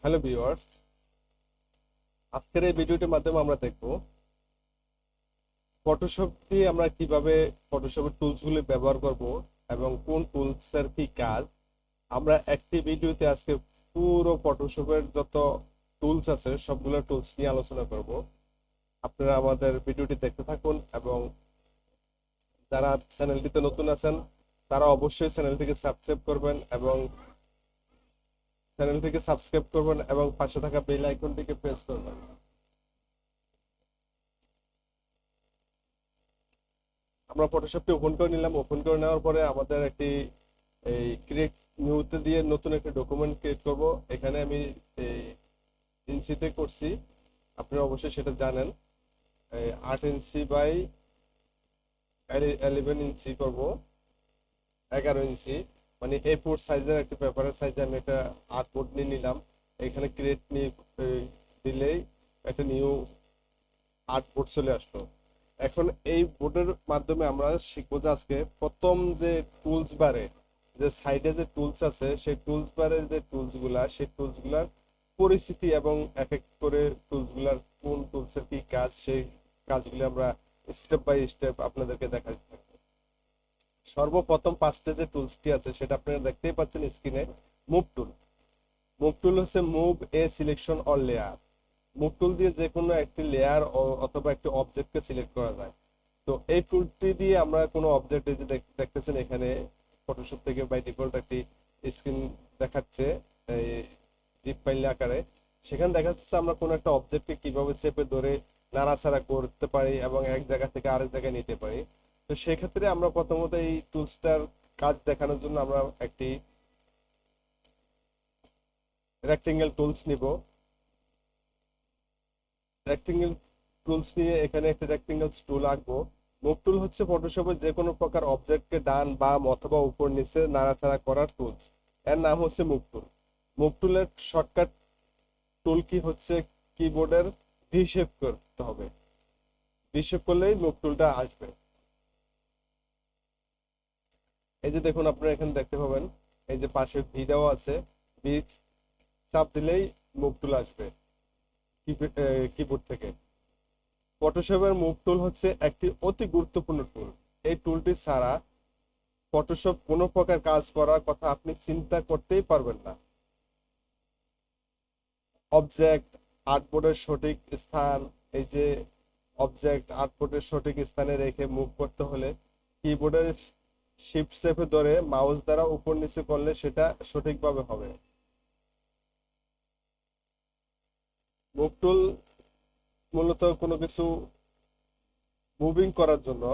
Hello viewers, আজকের এই ভিডিওটির মাধ্যমে আমরা দেখব ফটোশপ দিয়ে আমরা কিভাবে ফটোশপের টুলসগুলি ব্যবহার করব এবং কোন টুলসের কি কাজ। আমরা একটি ভিডিওতে আজকে পুরো ফটোশপের যত টুলস আছে সবগুলো টুলস নিয়ে আলোচনা করব। আপনারা আমাদের ভিডিওটি দেখতে থাকুন এবং যারা চ্যানেলটিতে নতুন আছেন তারা অবশ্যই চ্যানেলটিকে সাবস্ক্রাইব করবেন এবং পাশে থাকা বেল আইকনটিকে প্রেস করবেন। আমরা ফটোশপটি ওপেন করে নিলাম। ওপেন করে নেওয়ার পরে আমাদের একটি এই ক্রিয়েট নিউতে দিয়ে নতুন একটা ডকুমেন্ট ক্রিয়েট করব। এখানে আমি এই ইঞ্চিতে করছি, আপনারা অবশ্যই সেটা জানেন। 8 ইঞ্চি বাই 11 ইঞ্চি করব, 11 ইঞ্চি, মানে A4 সাইজের একটা পেপারের সাইজে আমি একটা আর্টবোর্ড নিয়ে নিলাম। এখানে ক্রিয়েট নিয়ে দিলেই একটা নিউ আর্টবোর্ড চলে আসলো। এখন এই বোর্ডের মাধ্যমে আমরা শিখবো যে আজকে প্রথম যে টুলস বারে যে সাইডে যে টুলস আছে সেই টুলস বারে যে সেই টুলসগুলার পরিস্থিতি এবং এক এক করে টুলসগুলার কোন টুলসের কি কাজ সেই কাজগুলি আমরা স্টেপ বাই স্টেপ আপনাদেরকে দেখাতে থাকবো। সর্বপ্রথম ফার্স্টে যে টুলসটি আছে সেটা আপনারা দেখতেই পাচ্ছেন স্ক্রিনে, মুভ টুল। মুভ টুল হচ্ছে move A selection or layer. Move tool দিয়ে যে কোনো একটি লেয়ার অথবা একটি অবজেক্টকে সিলেক্ট করা যায়। তো এই টুলটি দিয়ে আমরা কোনো অবজেক্ট এই যে দেখতেছেন এখানে ফটোশপ থেকে বাই ডিফল্ট একটি স্ক্রিন দেখাচ্ছে এই জিপ ফাইল আকারে। সেখানে দেখা যাচ্ছে আমরা কোনো একটা অবজেক্টকে কিভাবে চেপে ধরে নাড়াচাড়া করতে পারি এবং এক জায়গা থেকে আরেক জায়গায় নিতে পারি। তো সেক্ষেত্রে আমরা প্রথমত এই টুলসটার কাজ দেখানোর জন্য আমরা একটি রেক্টেঙ্গেল টুলস নিব। রেক্টেঙ্গেল টুলস নিয়ে এখানে একটা রেক্টেঙ্গেল টুল আঁকবো। মুভ টুল হচ্ছে ফটোশপে যে কোনো প্রকার অবজেক্টকে ডান বাম অথবা উপর নিচে নাড়াচাড়া করার টুলস। এর নাম হচ্ছে মুভ টুল। মুভ টুলের শর্টকাট টুল কি হচ্ছে, কিবোর্ডের ভি শেপ করতে হবে। ভি শেপ করলেই মুভ টুলটা আসবে। এই যে দেখুন, আপনারা এখানে দেখতে পাবেন এই যে পাশে ভি দেওয়া আছে, ভি চাপ দিলেই মুভ টুল আসবে কিবোর্ড থেকে। ফটোশপের মুভ টুল হচ্ছে একটি অতি গুরুত্বপূর্ণ টুল। এই টুলটি ছাড়া ফটোশপ কোনো প্রকার কাজ করার কথা আপনি চিন্তা করতেই পারবেন না। অবজেক্ট আর্টবোর্ডের সঠিক স্থান, এই যে অবজেক্ট আর্টবোর্ডের সঠিক স্থানে রেখে মুভ করতে হলে কিবোর্ডের শিফট চেপে ধরে মাউস দ্বারা উপর নিচে করলে সেটা সঠিকভাবে হবে। মুভ টুল মূলত কোনো কিছু মুভিং করার জন্য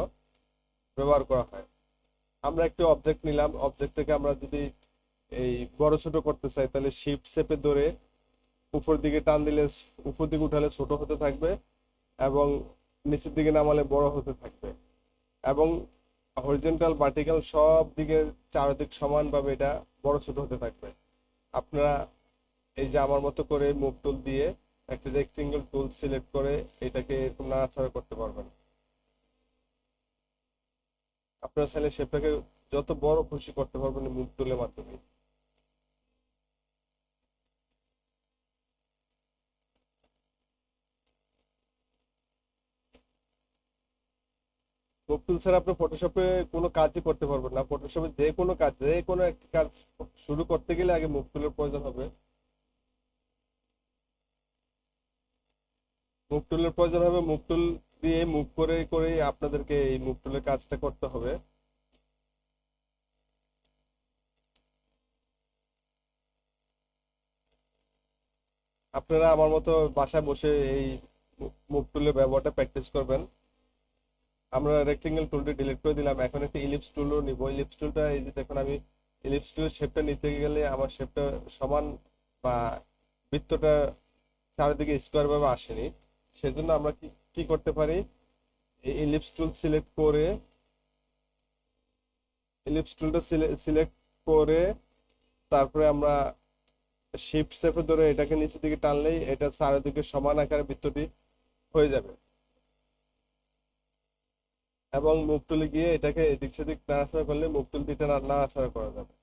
ব্যবহার করা হয়। আমরা একটি অবজেক্ট নিলাম, অবজেক্ট থেকে আমরা যদি এই বড় ছোট করতে চাই তাহলে শিফট চেপে ধরে উপর দিকে টান দিলে উপর দিকে উঠালে ছোট হতে থাকবে এবং নিচের দিকে নামালে বড় হতে থাকবে এবং হরিজন্টাল ভার্টিক্যাল সব দিকে চারদিক সমানভাবে এটা বড় ছোট হতে থাকবে। আপনারা এই যে আমার মতো করে মুভ টুল দিয়ে একটা রেক্টেঙ্গেল টুল সিলেক্ট করে এটাকে এরকম নাড়াচাড়া করতে পারবেন। আপনারা চাইলে শেপটাকে যত বড় খুশি করতে পারবেন মুভ টুলের মাধ্যমে। মুভ টুল ছাড়া আপনি ফটোশপে কোনো কাজই করতে পারবেন না। ফটোশপে যে কোনো একটি কাজ শুরু করতে গেলে আগে মুভ টুলের প্রয়োজন হবে। মুভ টুল দিয়ে মুভ করে করে আপনাদেরকে এই মুভ টুলের কাজটা করতে হবে। আপনারা আমার মতো বাসায় বসে এই মুভ টুলের ব্যবহারটা প্র্যাকটিস করবেন। আমরা রেক্টেঙ্গেল টুলটি ডিলিট করে দিলাম, এখন একটা ইলিপস টুলও নিব। ইলিপস টুলটা এই যে দেখুন, আমি ইলিপস টুলের শেপটা নিতে গেলে আমার শেপটা সমান বা বৃত্তটা চারিদিকে স্কোয়ার ভাবে আসেনি। সেজন্য আমরা কি কি করতে পারি, এই ইলিপস টুলটা সিলেক্ট করে তারপরে আমরা শিফট চেপে ধরে এটাকে নিচের দিকে টানলেই এটা চারিদিকে সমান আকারে বৃত্তটি হয়ে যাবে এবং মুভ টুলে গিয়ে এটাকে এদিক সেদিক নাড়াচাড়া করলে মুভ টুল দিয়ে নাড়াচাড়া করা যাবে।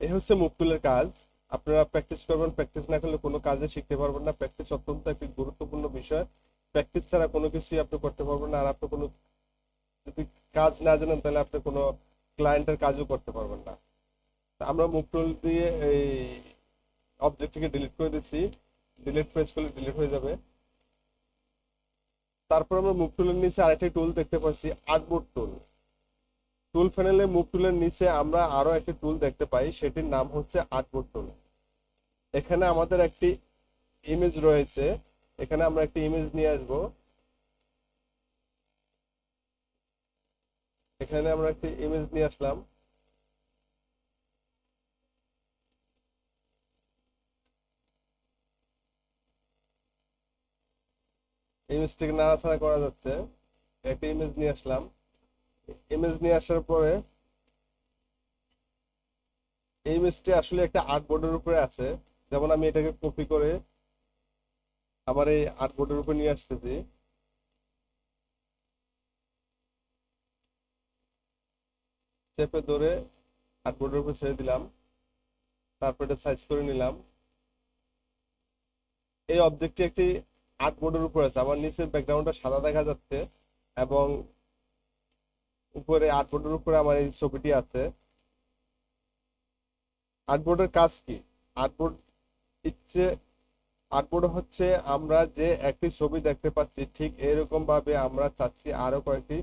এই হচ্ছে মুভ টুলের কাজ। আপনারা প্র্যাকটিস করবেন, প্র্যাকটিস না করলে কোনো কাজে শিখতে পারবেন না। প্র্যাকটিস অত্যন্ত একটি গুরুত্বপূর্ণ বিষয়। প্র্যাকটিস ছাড়া কোনো কিছুই আপনি করতে পারবেন না। আর আপনি কোনো যদি কাজ না জানেন তাহলে আপনি কোনো ক্লায়েন্টের কাজও করতে পারবেন না। আমরা মুভ টুল দিয়ে এই অবজেক্টটিকে ডিলিট করে দিচ্ছি। ডিলিট প্রেস করলে ডিলিট হয়ে যাবে। তারপর আমরা মুভ টুলের নিচে আরেকটি টুল দেখতে পাচ্ছি, আর্টবোর্ড টুল। টুল প্যানেলে মুভ টুলের নিচে আমরা আরো একটি টুল দেখতে পাই, সেটির নাম হচ্ছে আর্টবোর্ড টুল। এখানে আমাদের একটি ইমেজ রয়েছে। এখানে আমরা একটি ইমেজ নিয়ে আসব। এখানে আমরা একটি ইমেজ নিয়ে আসলাম। ইমেজটিকে নাড়াচাড়া করা যাচ্ছে। একটা ইমেজ নিয়ে আসলাম। ইমেজ নিয়ে আসার পরে এই ইমেজটি আসলে একটা আর্টবোর্ডের উপরে আছে। যেমন আমি এটাকে কপি করে আমার এই আর্টবোর্ডের উপরে নিয়ে আসতেছি। চেপে ধরে আর্টবোর্ডের উপরে ছেড়ে দিলাম। তারপর এটা সাইজ করে নিলাম। এই অবজেক্টটি একটি আর্টবোর্ডের উপর আছে। আমার নিচের ব্যাকগ্রাউন্ডটা সাদা দেখা যাচ্ছে এবং উপরে আর্টবোর্ডের উপরে আমার এই ছবিটি আছে। আর্টবোর্ডের কাজ কি? আর্টবোর্ড ইচ্ছে আর্টবোর্ড হচ্ছে আমরা যে একটি ছবি দেখতে পাচ্ছি ঠিক এরকম ভাবে আমরা চাচ্ছি আরো কয়েকটি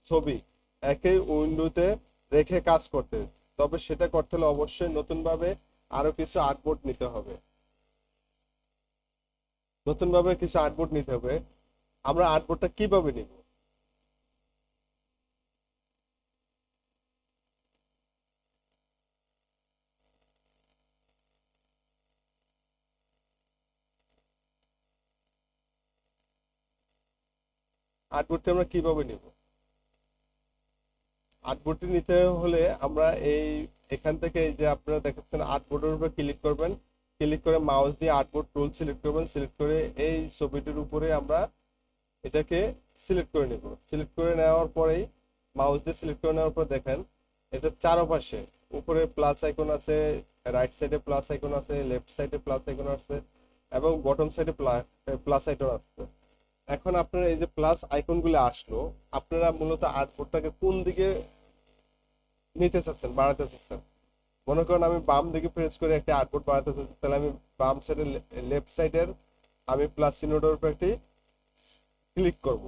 ছবি একই উইন্ডোতে রেখে কাজ করতে। তবে সেটা করতে হলে অবশ্যই নতুন ভাবে আরো কিছু আর্টবোর্ড নিতে হবে। নতুন ভাবে কিছু আর্টবোর্ড নিতে হবে। আমরা আর্টবোর্ডটা কিভাবে নিব? আর্টবোর্ডটি আমরা কিভাবে নিব? আর্টবোর্ডটি নিতে হলে আমরা এখান থেকে এই যে আপনারা দেখাচ্ছেন আর্টবোর্ডের উপরে ক্লিক করবেন। ক্লিক করে মাউস দিয়ে আর্টবোর্ড টুল সিলেক্ট করবেন। সিলেক্ট করে এই ছবিটির উপরে আমরা এটাকে সিলেক্ট করে নেব। সিলেক্ট করে নেওয়ার পরেই মাউস দিয়ে সিলেক্ট করে নেওয়ার পর দেখেন এটা চারপাশে উপরে প্লাস আইকন আছে, রাইট সাইডে প্লাস আইকন আছে, লেফট সাইডে প্লাস আইকন আছে এবং বটম সাইডে প্লাস আইকন আছে। এখন আপনারা এই যে প্লাস আইকনগুলো আসলো, আপনারা মূলত আর্টবোর্ডটাকে কোন দিকে নিতে চাচ্ছেন, বাড়াতে চাচ্ছেন? মনে করেন আমি বাম দিকে প্রেস করে একটা আর্টবোর্ড বাড়াতে চাচ্ছি, তাহলে আমি বাম সাইডের লেফট সাইডের আমি প্লাস চিহ্নটার উপর একটি ক্লিক করব।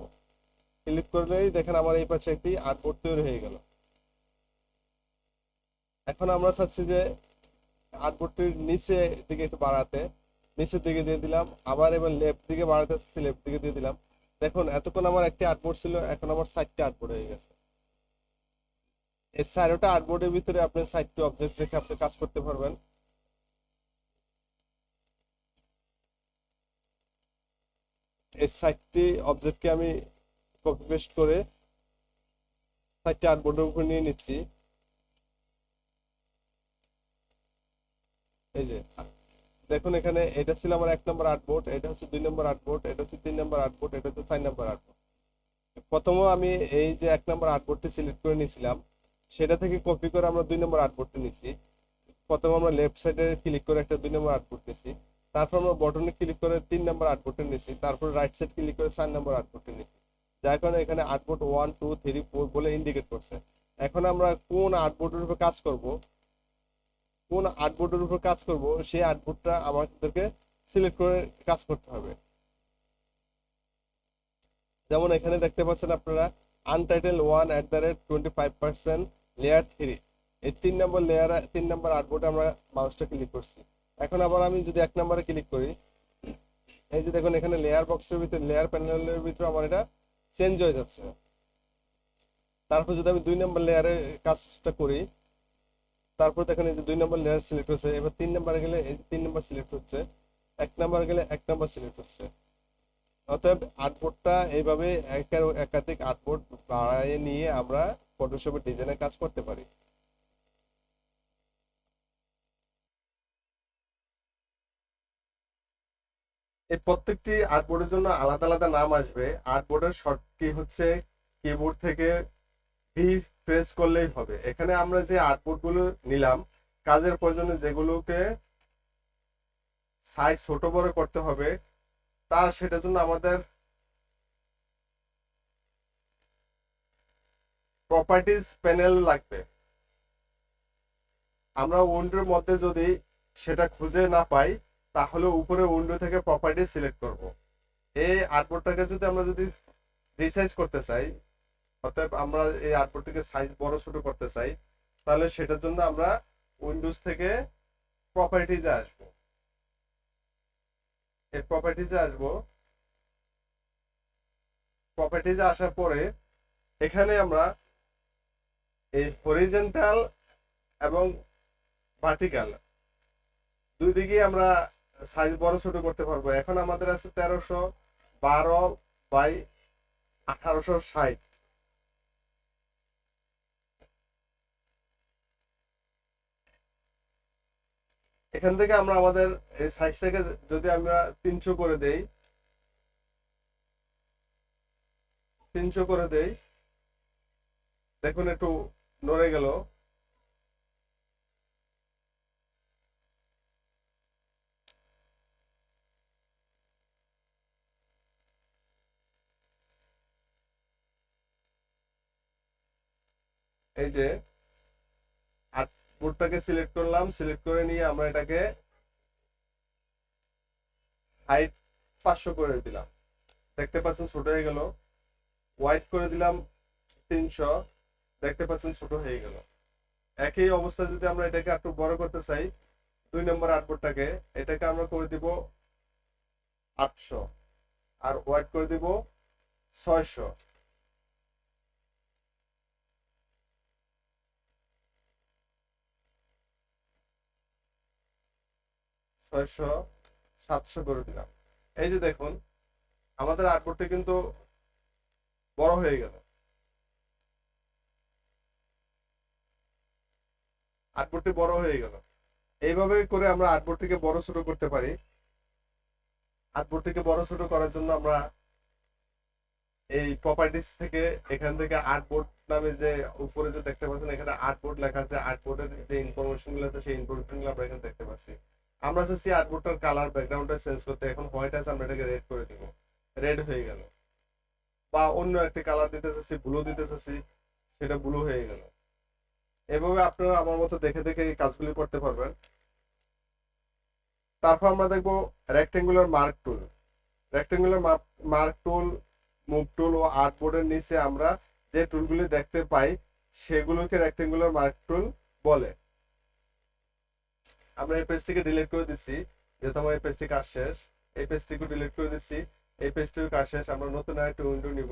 ক্লিক করলেই দেখেন আমার এই পাশে একটি আর্টবোর্ড তৈরি হয়ে গেল। এখন আমরা চাচ্ছি যে আর্টবোর্ডটির নিচে দিকে একটু বাড়াতে, নিচের দিকে দিয়ে দিলাম। আবার এবার লেফট দিকে বাড়াতে চাচ্ছি, লেফট দিকে দিয়ে দিলাম। দেখুন এতক্ষণ আমার একটি আর্টবোর্ড ছিল, এখন আমার 4টি আর্টবোর্ড হয়ে গেছে। এই 4টা আর্টবোর্ডের ভিতরে আপনি 4টি অবজেক্ট রেখে আপনি কাজ করতে পারবেন। এই 4টি অবজেক্টকে আমি কপি পেস্ট করে 4টি আর্টবোর্ডের উপর নিয়ে নিচ্ছি। এই যে দেখুন এখানে এটা ছিল আমার 1 নম্বর আর্টবোর্ড, এটা হচ্ছে 2 নম্বর আর্টবোর্ড, এটা হচ্ছে 3 নম্বর আর্টবোর্ড, এটা হচ্ছে 4 নম্বর আর্টবোর্ড। প্রথমে আমি এই যে 1 নম্বর আর্টবোর্ডটি সিলেক্ট করে নিয়েছিলাম, সেটা থেকে কপি করে আমরা 2 নম্বর আর্টবোর্ডটি নিচ্ছি। প্রথমে আমরা লেফট সাইডে ক্লিক করে একটা 2 নম্বর আর্টবোর্ড নিচ্ছি। তারপর আমরা বটনে ক্লিক করে 3 নম্বর আর্টবোর্ডটি নিচ্ছি। তারপর রাইট সাইড ক্লিক করে 4 নম্বর আর্টবোর্ডটি নিচ্ছি। যার কারণে এখানে আর্টবোর্ড 1 2 3 4 বলে ইন্ডিকেট করছে। এখন আমরা কোন আর্টবোর্ডের উপর কাজ করব, কোন আর্টবোর্ডের উপর কাজ করব সেই আর্টবোর্ডটা আমাদেরকে সিলেক্ট করে কাজ করতে হবে। যেমন এখানে দেখতে পাচ্ছেন আপনারা আনটাইটেল 1 @25% লেয়ার 3, এই 3 নম্বর লেয়ার 3 নম্বর আর্টবোর্ডে আমরা মাউসটা ক্লিক করছি। এখন আবার আমি যদি 1 নম্বরে ক্লিক করি, এই যে দেখুন এখানে লেয়ার বক্সের ভিতরে লেয়ার প্যানেলের ভিতরে আমার এটা চেঞ্জ হয়ে যাচ্ছে। তারপর যদি আমি 2 নম্বর লেয়ারে কাজটা করি, তারপর দেখেন এই যে 2 নম্বর লেয়ার সিলেক্ট হচ্ছে। এবার 3 নম্বরে গেলে এই 3 নম্বর সিলেক্ট হচ্ছে, 1 নম্বর গেলে 1 নম্বর সিলেক্ট হচ্ছে। অতএব আর্টবোর্ডটা এইভাবে একাধিক আর্টবোর্ড বাড়ায় নিয়ে আমরা ফটোশপের ডিজাইনের কাজ করতে পারি। এই প্রত্যেকটি আর্টবোর্ডের জন্য আলাদা আলাদা নাম আসবে। আর্টবোর্ডের শর্ট কি হচ্ছে কিবোর্ড থেকে ভি প্রেস করলেই হবে। এখানে আমরা যে আর্টবোর্ড গুলো নিলাম কাজের প্রয়োজনে যেগুলোকে সাইজ ছোট বড় করতে হবে, সেটার জন্য আমাদের প্রপার্টিজ প্যানেল লাগবে। আমরা উইন্ডোর মধ্যে যদি সেটা খুঁজে না পাই, তাহলে উপরে উইন্ডো থেকে প্রপার্টি সিলেক্ট করব। এই আর্টবোর্ডটাকে আমরা যদি রিসাইজ করতে চাই, অর্থাৎ আমরা এই আর্টবোর্ডটিকে সাইজ বড় ছোট করতে চাই, তাহলে সেটার জন্য আমরা উইন্ডোজ থেকে প্রপার্টিজে আসবো। এই প্রপার্টিজে আসবো। প্রপার্টিজে আসার পরে এখানে আমরা এই হরিজন্টাল এবং ভার্টিক্যাল দুই দিকেই আমরা সাইজ বড় ছোট করতে পারবো। এখন আমাদের আছে 1312/1860। এখান থেকে আমরা আমাদের এই সাইজটাকে যদি আমরা 300 করে দেই, 300 করে দেই, দেখুন একটু নড়ে গেল। এই যে আর্টবোর্ডটাকে সিলেক্ট করলাম, সিলেক্ট করে নিয়ে আমরা এটাকে হাইট 500 করে দিলাম। দেখতে পাচ্ছেন ছোট হয়ে গেল। ওয়াইড করে দিলাম 300, দেখতে পাচ্ছেন ছোট হয়ে গেল। একই অবস্থা যদি আমরা এটাকে একটু বড় করতে চাই, 2 নম্বর আর্টবোর্ডটাকে এটাকে আমরা করে দিব 800 আর ওয়াইড করে দিব 600। 600, 700 করে দিলাম। এই যে দেখুন আমাদের আর্টবোর্ডটা কিন্তু বড় হয়ে গেল। আর্টবোর্ডটি বড় হয়ে গেল। এইভাবে করে আমরা আর্টবোর্ডটিকে বড় ছোট করতে পারি। আর্টবোর্ডটিকে বড় ছোট করার জন্য আমরা এই প্রপার্টিজ থেকে এখান থেকে আর্টবোর্ড নামে যে উপরে যে দেখতে পাচ্ছেন এখানে আর্টবোর্ড লেখা আছে, আর্টবোর্ডের যে ইনফরমেশন গুলো আছে সেই ইনফরমেশন গুলো আমরা এখানে দেখতে পাচ্ছি। আমরা চাচ্ছি আর্টবোর্ডটার কালার ব্যাকগ্রাউন্ডটা চেঞ্জ করতে। এখন হোয়াইট আছে, আমরা এটাকে রেড করে দিব। রেড হয়ে গেল। বা অন্য একটা কালার দিতে চাচ্ছি, ব্লু দিতে চাচ্ছি, সেটা ব্লু হয়ে গেল। এভাবে আপনারা আমার মতো দেখে দেখে এই কাজগুলি করতে পারবেন। তারপর আমরা দেখবো রেক্টেঙ্গুলার মার্ক টুল। রেক্টেঙ্গুলার মার্ক টুল, মুভ টুল ও আর্টবোর্ডের নিচে আমরা যে টুলগুলি দেখতে পাই সেগুলোকে রেক্টেঙ্গুলার মার্ক টুল বলে। আমরা এই পেজটিকে ডিলিট করে দিচ্ছি, যেহেতু আমার এই পেজটি কাজ শেষ। এই পেজটিকে ডিলিট করে দিচ্ছি। এই পেজটির কাজ শেষ। আমরা নতুন একটা উইন্ডো নিব।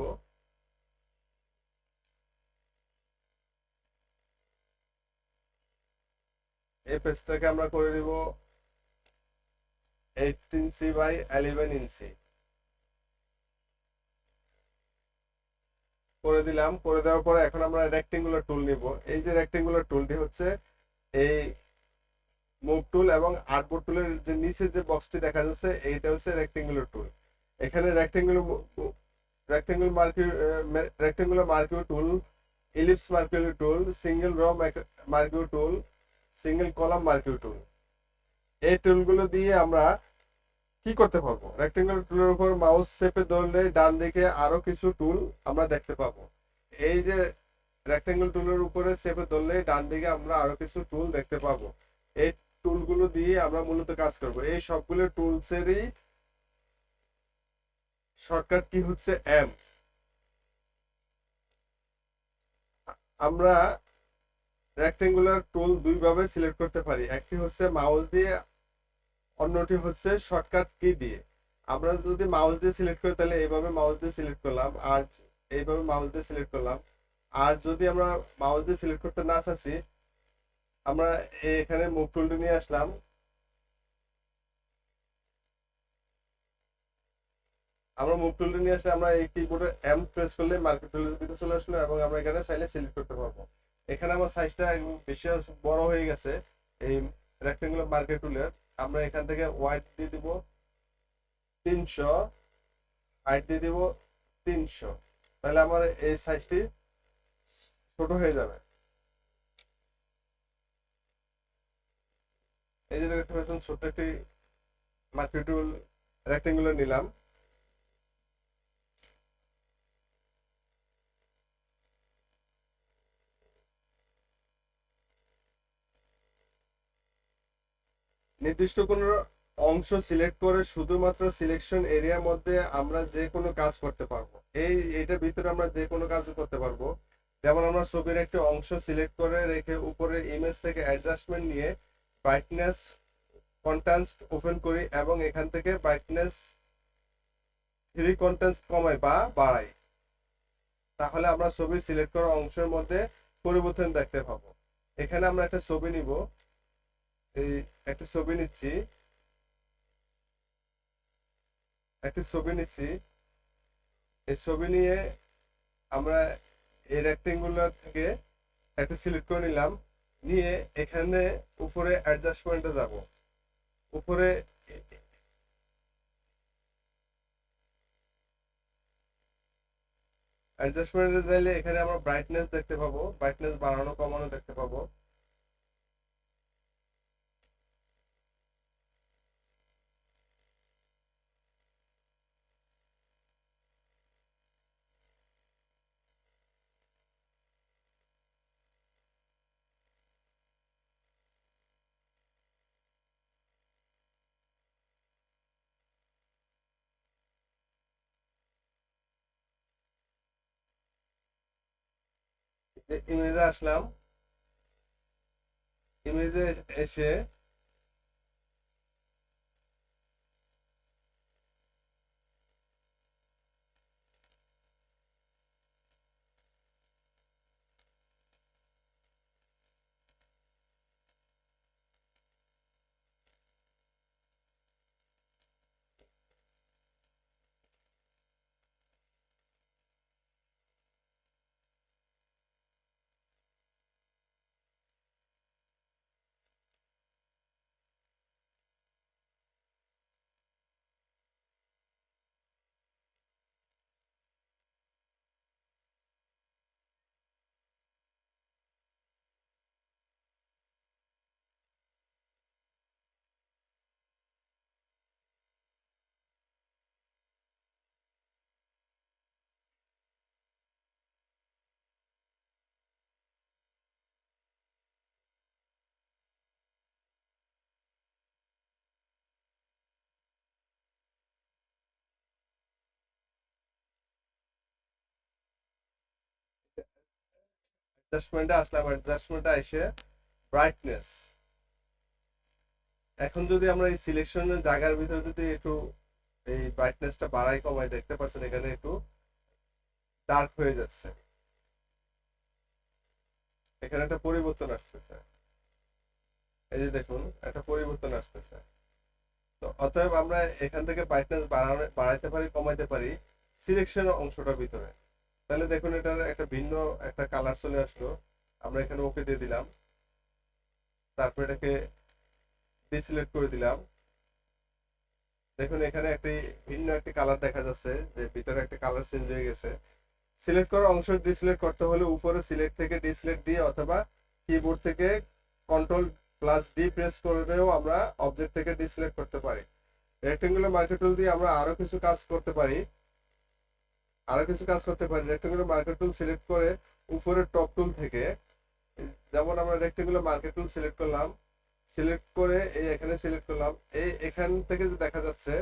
এই পেজটাকে আমরা করে দিব 18 ইঞ্চি by 11 ইঞ্চি করে দিলাম। করে দেওয়ার পরে এখন আমরা রেক্টেঙ্গুলার টুল নিব। এই যে রেক্টেঙ্গুলার টুলটি হচ্ছে এই মুভ টুল এবং আর্টবোর্ড টুলের যে নিচে যে বক্সটি দেখা যাচ্ছে এইটা হচ্ছে রেক্টেঙ্গুলার টুল। এখানে রেক্টেঙ্গুলার মার্কিউ টুল, ইলিপস মার্কিউ টুল, সিঙ্গেল র মার্কিউ টুল, সিঙ্গেল কলাম মার্কিউ টুল, এই টুলগুলো দিয়ে আমরা কি করতে পারবো? রেক্টেঙ্গুলার টুলের উপর মাউস চেপে ধরলে ডান দিকে আরো কিছু টুল আমরা দেখতে পাবো। এই যে রেক্টেঙ্গল টুলের উপরে চেপে ধরলে ডান দিকে আমরা আরো কিছু টুল দেখতে পাবো। এই টুলগুলো দিয়ে আমরা মূলত কাজ করব। এই সবগুলো টুলসেরই শর্টকাট কি হচ্ছে এম। আমরা রেক্টেঙ্গুলার টুল দুই ভাবে সিলেক্ট করতে পারি, একটি হচ্ছে মাউস দিয়ে, অন্যটি হচ্ছে শর্টকাট কি দিয়ে। আমরা যদি মাউস দিয়ে সিলেক্ট করি তাহলে এইভাবে মাউস দিয়ে সিলেক্ট করলাম, আর এইভাবে মাউস দিয়ে সিলেক্ট করলাম। আর যদি আমরা মাউস দিয়ে সিলেক্ট করতে না চাচ্ছি, আমরা এখানে মুভ টুলটি নিয়ে আসলাম। আমরা মুভ টুলটি নিয়ে আসলে আমরা এই কিবোর্ডে এম প্রেস করলে মার্কেট টুলের ভিতরে চলে আসলো এবং আমরা এখানে চাইলে সিলেক্ট করতে পারবো। এখানে আমার সাইজটা বেশি বড় হয়ে গেছে এই রেক্টেঙ্গুলার মার্কেট টুলের। আমরা এখান থেকে ওয়াইড দিয়ে দিব 300, হাইট দিয়ে দিব 300। তাহলে আমার এই সাইজটি ছোট হয়ে যাবে। এই যে দেখতে পাচ্ছেন ছোট্ট একটি মার্কেট টুল রেক্টেঙ্গুলার নিলাম। নির্দিষ্ট কোনো অংশ সিলেক্ট করে শুধুমাত্র সিলেকশন এরিয়ার মধ্যে আমরা যে কোনো কাজ করতে পারবো। এইটার ভিতরে আমরা যে কোনো কাজ করতে পারবো। যেমন আমরা ছবির একটি অংশ সিলেক্ট করে রেখে উপরের ইমেজ থেকে অ্যাডজাস্টমেন্ট নিয়ে ব্রাইটনেস কন্ট্রাস্ট ওপেন করি এবং এখান থেকে ব্রাইটনেস 3 কন্ট্রাস্ট কমাই বা বাড়াই, তাহলে আমরা ছবির সিলেক্ট করা অংশের মধ্যে পরিবর্তন দেখতে পাবো। এখানে আমরা একটা ছবি নিব, এই একটা ছবি নিচ্ছি, এই ছবি নিয়ে আমরা এই রেক্টেঙ্গুলার থেকে একটা সিলেক্ট করে নিলাম, নিয়ে এখানে উপরে অ্যাডজাস্টমেন্টে যাব। উপরে অ্যাডজাস্টমেন্টে যাইলে এখানে আমরা ব্রাইটনেস দেখতে পাবো, ব্রাইটনেস বাড়ানো কমানো দেখতে পাবো। ইমেজে আসলাম, ইমেজে এসে অ্যাডজাস্টমেন্টে আসলাম, অ্যাডজাস্টমেন্টে এসে ব্রাইটনেস, এখন যদি আমরা এই সিলেকশনের জায়গার ভিতরে যদি একটু এই ব্রাইটনেসটা বাড়াই কমাই, দেখতে পাচ্ছেন এখানে একটু ডার্ক হয়ে যাচ্ছে, এখানে একটা পরিবর্তন আসতেছে। এই যে দেখুন একটা পরিবর্তন আসতেছে। তো অতএব আমরা এখান থেকে ব্রাইটনেস বাড়াইতে পারি কমাইতে পারি সিলেকশন অংশটার ভিতরে। তাহলে দেখুন এটার একটা ভিন্ন একটা কালার চলে আসলো। আমরা এখানে ওকে দিয়ে দিলাম, তারপর এটাকে ডিসিলেক্ট করে দিলাম। দেখুন এখানে একটি ভিন্ন একটি কালার দেখা যাচ্ছে, যে ভিতরে একটা কালার চেঞ্জ হয়ে গেছে। সিলেক্ট করা অংশ ডিসিলেক্ট করতে হলে উপরে সিলেক্ট থেকে ডিসিলেক্ট দিয়ে অথবা কিবোর্ড থেকে কন্ট্রোল+D প্রেস করেও আমরা অবজেক্ট থেকে ডিসিলেক্ট করতে পারি। রেক্টেঙ্গুলার মার্কেট টুল দিয়ে আমরা আরো কিছু কাজ করতে পারি, রেক্টেঙ্গুলার মার্কেট টুল সিলেক্ট করে উপরে টপ টুল থেকে, যেমন আমরা রেক্টেঙ্গুলার মার্কেট টুল সিলেক্ট করলাম, সিলেক্ট করে এই এখানে সিলেক্ট করলাম, এই এখান থেকে যে দেখা যাচ্ছে,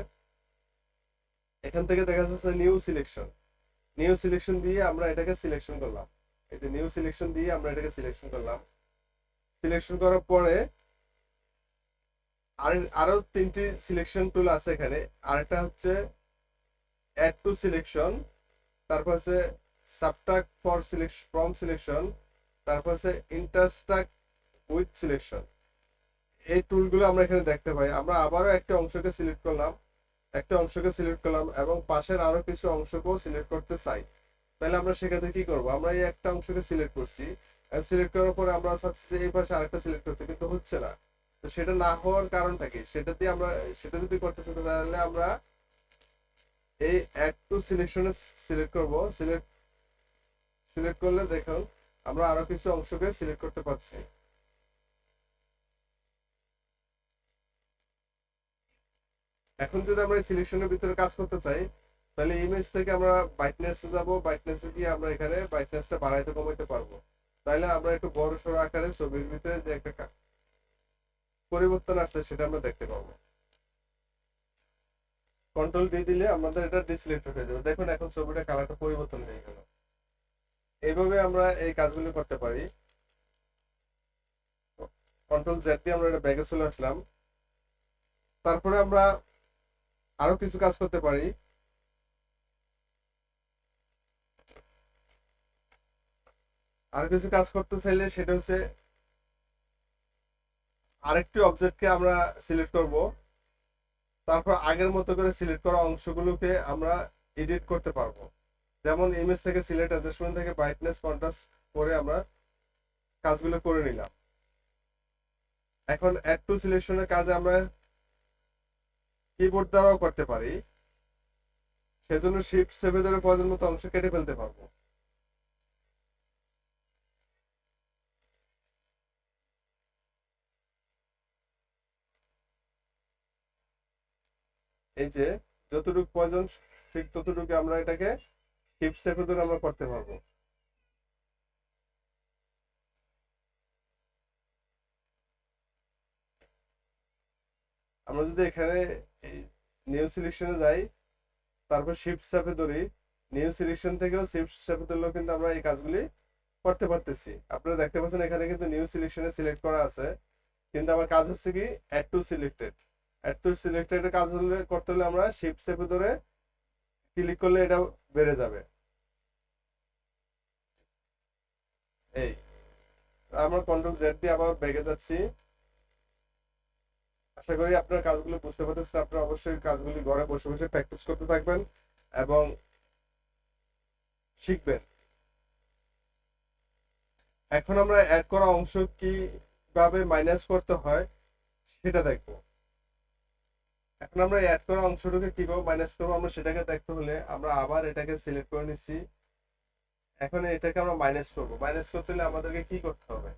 নিউ সিলেকশন দিয়ে আমরা এটাকে সিলেকশন করলাম। এই যে নিউ সিলেকশন দিয়ে আমরা এটাকে সিলেকশন করলাম। সিলেকশন করার পরে আরো 3টি সিলেকশন টুল আছে এখানে। আরেকটা হচ্ছে অ্যাড টু সিলেকশন, তারপর আছে সাবট্রাক্ট ফ্রম সিলেকশন, তারপর আছে ইন্টারস্ট্রাক্ট উইথ সিলেকশন। এই টুলগুলো আমরা এখানে দেখতে পাই। আমরা আবারও একটা অংশকে সিলেক্ট করলাম এবং পাশের আরো কিছু অংশকেও সিলেক্ট করতে চাই, তাহলে আমরা সেক্ষেত্রে কি করব, আমরা এই একটা অংশকে সিলেক্ট করছি, সিলেক্ট করার পরে আমরা চাচ্ছি যে এই পাশে আরেকটা সিলেক্ট করতে, কিন্তু হচ্ছে না। তো সেটা না হওয়ার কারণটা কি, সেটা যদি করতে চাই তাহলে আমরা এই অ্যাড টু সিলেকশনে সিলেক্ট করব। সিলেক্ট করলে দেখুন আমরা আরো কিছু অংশকে সিলেক্ট করতে পারছি। এখন যদি আমরা সিলেকশনের ভিতরে কাজ করতে চাই, তাহলে ইমেজ থেকে আমরা ব্রাইটনেসে যাব, ব্রাইটনেসে গিয়ে আমরা এখানে ব্রাইটনেসটা বাড়াইতে কমাইতে পারবো। তাহলে আমরা একটু বড় সড়ো আকারে ছবির ভিতরে যে একটা পরিবর্তন আসছে সেটা আমরা দেখতে পাবো। কন্ট্রোল ডি দিলে আমাদের এটা ডিসিলেক্টেড হয়ে যাবে। দেখুন এখন ছবিটা কালারটা পরিবর্তন হয়ে গেল। এইভাবে আমরা এই কাজগুলো করতে পারি। কন্ট্রোল জেড দিয়ে আমরা এটা ব্যাগে চলে আসলাম। তারপরে আমরা আরো কিছু কাজ করতে পারি। আর কিছু কাজ করতে চাইলে সেটা হচ্ছে আরেকটি অবজেক্টকে আমরা সিলেক্ট করব, তারপর আগের মতো করে সিলেক্ট করা অংশগুলোকে আমরা এডিট করতে পারবো। যেমন ইমেজ থেকে সিলেক্ট অ্যাডজাস্টমেন্ট থেকে ব্রাইটনেস কন্ট্রাস্ট করে আমরা কাজগুলো করে নিলাম। এখন অ্যাড টু সিলেকশনের কাজে আমরা কিবোর্ড দ্বারাও করতে পারি, সেজন্য শিফট চেপে ধরে প্রয়োজন মতো অংশ কেটে ফেলতে পারবো। এই যে যতটুকু প্রয়োজন ঠিক ততটুকু আমরা এটাকে শিফট চেপে ধরে আমরা করতে পারবো। আমরা যদি এখানে নিউ সিলেকশনে যাই, তারপর শিফট চেপে ধরি, নিউ সিলেকশন থেকেও শিফট চেপে ধরলেও কিন্তু আমরা এই কাজগুলি করতে পারতেছি। আপনারা দেখতে পাচ্ছেন এখানে কিন্তু নিউ সিলেকশনে সিলেক্ট করা আছে, কিন্তু আমার কাজ হচ্ছে কি add to selected. Add to selected কাজ হলে করতে হলে আমরা শিফট চেপে ধরে ক্লিক করলে এটা বেড়ে যাবে। এই আমরা কন্ট্রোল জেড দিয়ে আবার ব্যাগে যাচ্ছি। আশা করি আপনার কাজগুলো বুঝতে পারতেছেন। আপনারা অবশ্যই কাজগুলি ঘরে বসে বসে প্র্যাকটিস করতে থাকবেন এবং শিখবেন। এখন আমরা অ্যাড করা অংশ কিভাবে মাইনাস করতে হয় সেটা দেখবো। এখন আমরা অ্যাড করা অংশটাকে কিভাবে মাইনাস করবো আমরা সেটাকে দেখতে হলে আমরা আবার এটাকে সিলেক্ট করে নিচ্ছি। এখন এটাকে আমরা মাইনাস করবো। মাইনাস করতে হলে আমাদেরকে কি করতে হবে?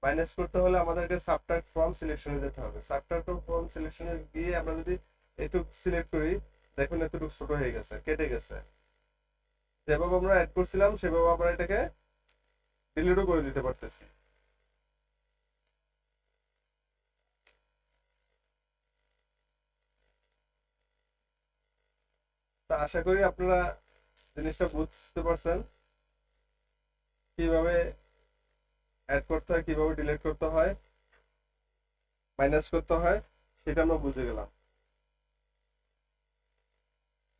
মাইনাস করতে হলে আমাদেরকে সাবট্রাক্ট ফ্রম সিলেকশনে যেতে হবে। সাবট্রাক্ট ফ্রম সিলেকশনে গিয়ে আমরা যদি এটুক সিলেক্ট করি, দেখুন এতটুকু ছোট হয়ে গেছে, কেটে গেছে। যেভাবে আমরা অ্যাড করছিলাম সেভাবে আমরা এটাকে ডিলিটও করে দিতে পারতেছি। তা আশা করি আপনারা জিনিসটা বুঝতে পারছেন, কিভাবে অ্যাড করতে হয়, কিভাবে ডিলিট করতে হয়, মাইনাস করতে হয়, সেটা আমরা বুঝে গেলাম।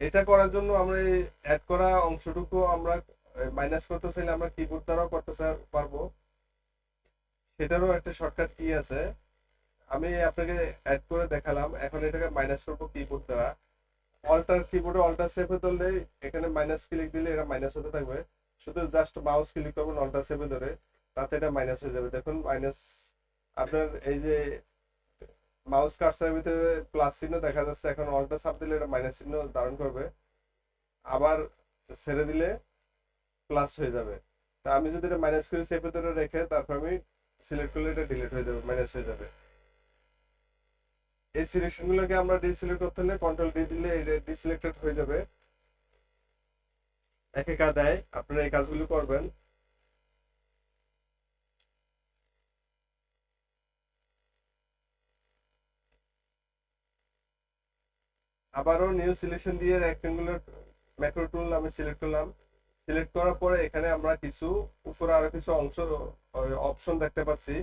এটা করার জন্য আমরা এই অ্যাড করা অংশটুকু আমরা মাইনাস করতে চাইলে আমরা কিবোর্ড দ্বারাও করতে পারবো। সেটারও একটা শর্টকাট কি আছে, আমি আপনাকে অ্যাড করে দেখালাম। এখন এটাকে মাইনাস করবো কিবোর্ড দ্বারা। অল্টার কিবোর্ডে অল্টার চেপে ধরলে এখানে মাইনাস ক্লিক দিলে এটা মাইনাস হতে থাকবে। শুধু জাস্ট মাউস ক্লিক করবেন অল্টার চেপে ধরে, তাতে এটা মাইনাস হয়ে যাবে। দেখুন মাইনাস, আপনার এই যে মাউস কার্সারের ভিতরে প্লাস চিহ্ন দেখা যাচ্ছে, এখন অল্টার চাপ দিলে এটা মাইনাস চিহ্ন ধারণ করবে, আবার ছেড়ে দিলে প্লাস হয়ে যাবে। তা আমি যদি এটা মাইনাস করে চেপে ধরে রেখে তারপর আমি সিলেক্ট করলে এটা ডিলিট হয়ে যাবে, মাইনাস হয়ে যাবে। এই সিলেকশন গুলোকে আমরা ডিসিলেক্ট করতে হলে কন্ট্রোল ডি দিলে এটা ডিসিলেক্টেড হয়ে যাবে। একে কাদায় আপনারা এই কাজগুলো করবেন। আবারও নিউ সিলেকশন দিয়ে রেক্টেঙ্গুলার ম্যাক্রো টুল আমি সিলেক্ট করলাম। সিলেক্ট করার পরে এখানে আমরা কিছু উপরে আরো কিছু অংশ অপশন দেখতে পাচ্ছি।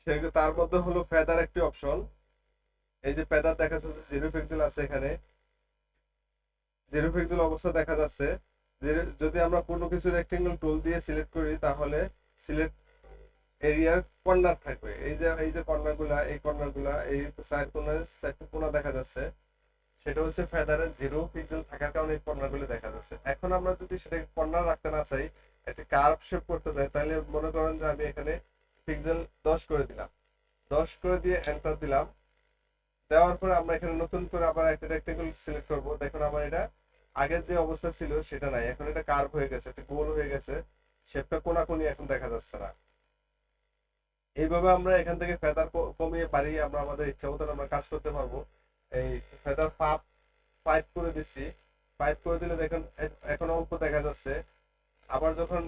সেগুলো তার মধ্যে হলো ফেদার একটি অপশন। এই যে ফেদার দেখা যাচ্ছে 0 পিক্সেল আছে, এখানে 0 পিক্সেল অবস্থা দেখা যাচ্ছে। যদি আমরা কোনো কিছু রেক্টেঙ্গল টুল দিয়ে সিলেক্ট করি তাহলে সিলেক্ট এরিয়ার কর্নার থাকবে। এই যে কর্নার গুলা, এই কর্নার গুলা, এই সাইড কর্নার চারটি কোণা দেখা যাচ্ছে, সেটা হচ্ছে ফেদারের 0 পিক্সেল থাকার কারণে এই কর্নার গুলো দেখা যাচ্ছে। এখন আমরা যদি সেটাকে কর্নার রাখতে না চাই, একটা কার্ভ শেপ করতে চাই, তাহলে মনে করেন যে আমি এখানে পিক্সেল 10 করে দিলাম, 10 করে দিয়ে এন্টার দিলাম। দেওয়ার পরে আমরা এখানে নতুন করে আবার একটা রেক্টেঙ্গল সিলেক্ট করব। দেখুন আমার এটা আগের যে অবস্থা ছিল সেটা নাই, এখন এটা কার্ভ হয়ে গেছে, এটা গোল হয়ে গেছে, শেপটা কোনাকুনি এখন দেখা যাচ্ছে না। এইভাবে আমরা এখান থেকে ফেদার কমিয়ে বাড়িয়ে আমরা আমাদের ইচ্ছা মতন আমরা কাজ করতে পারবো। এই ফেদার 5 করে দিচ্ছি। 5 করে দিলে দেখুন এখন অল্প দেখা যাচ্ছে। আবার যখন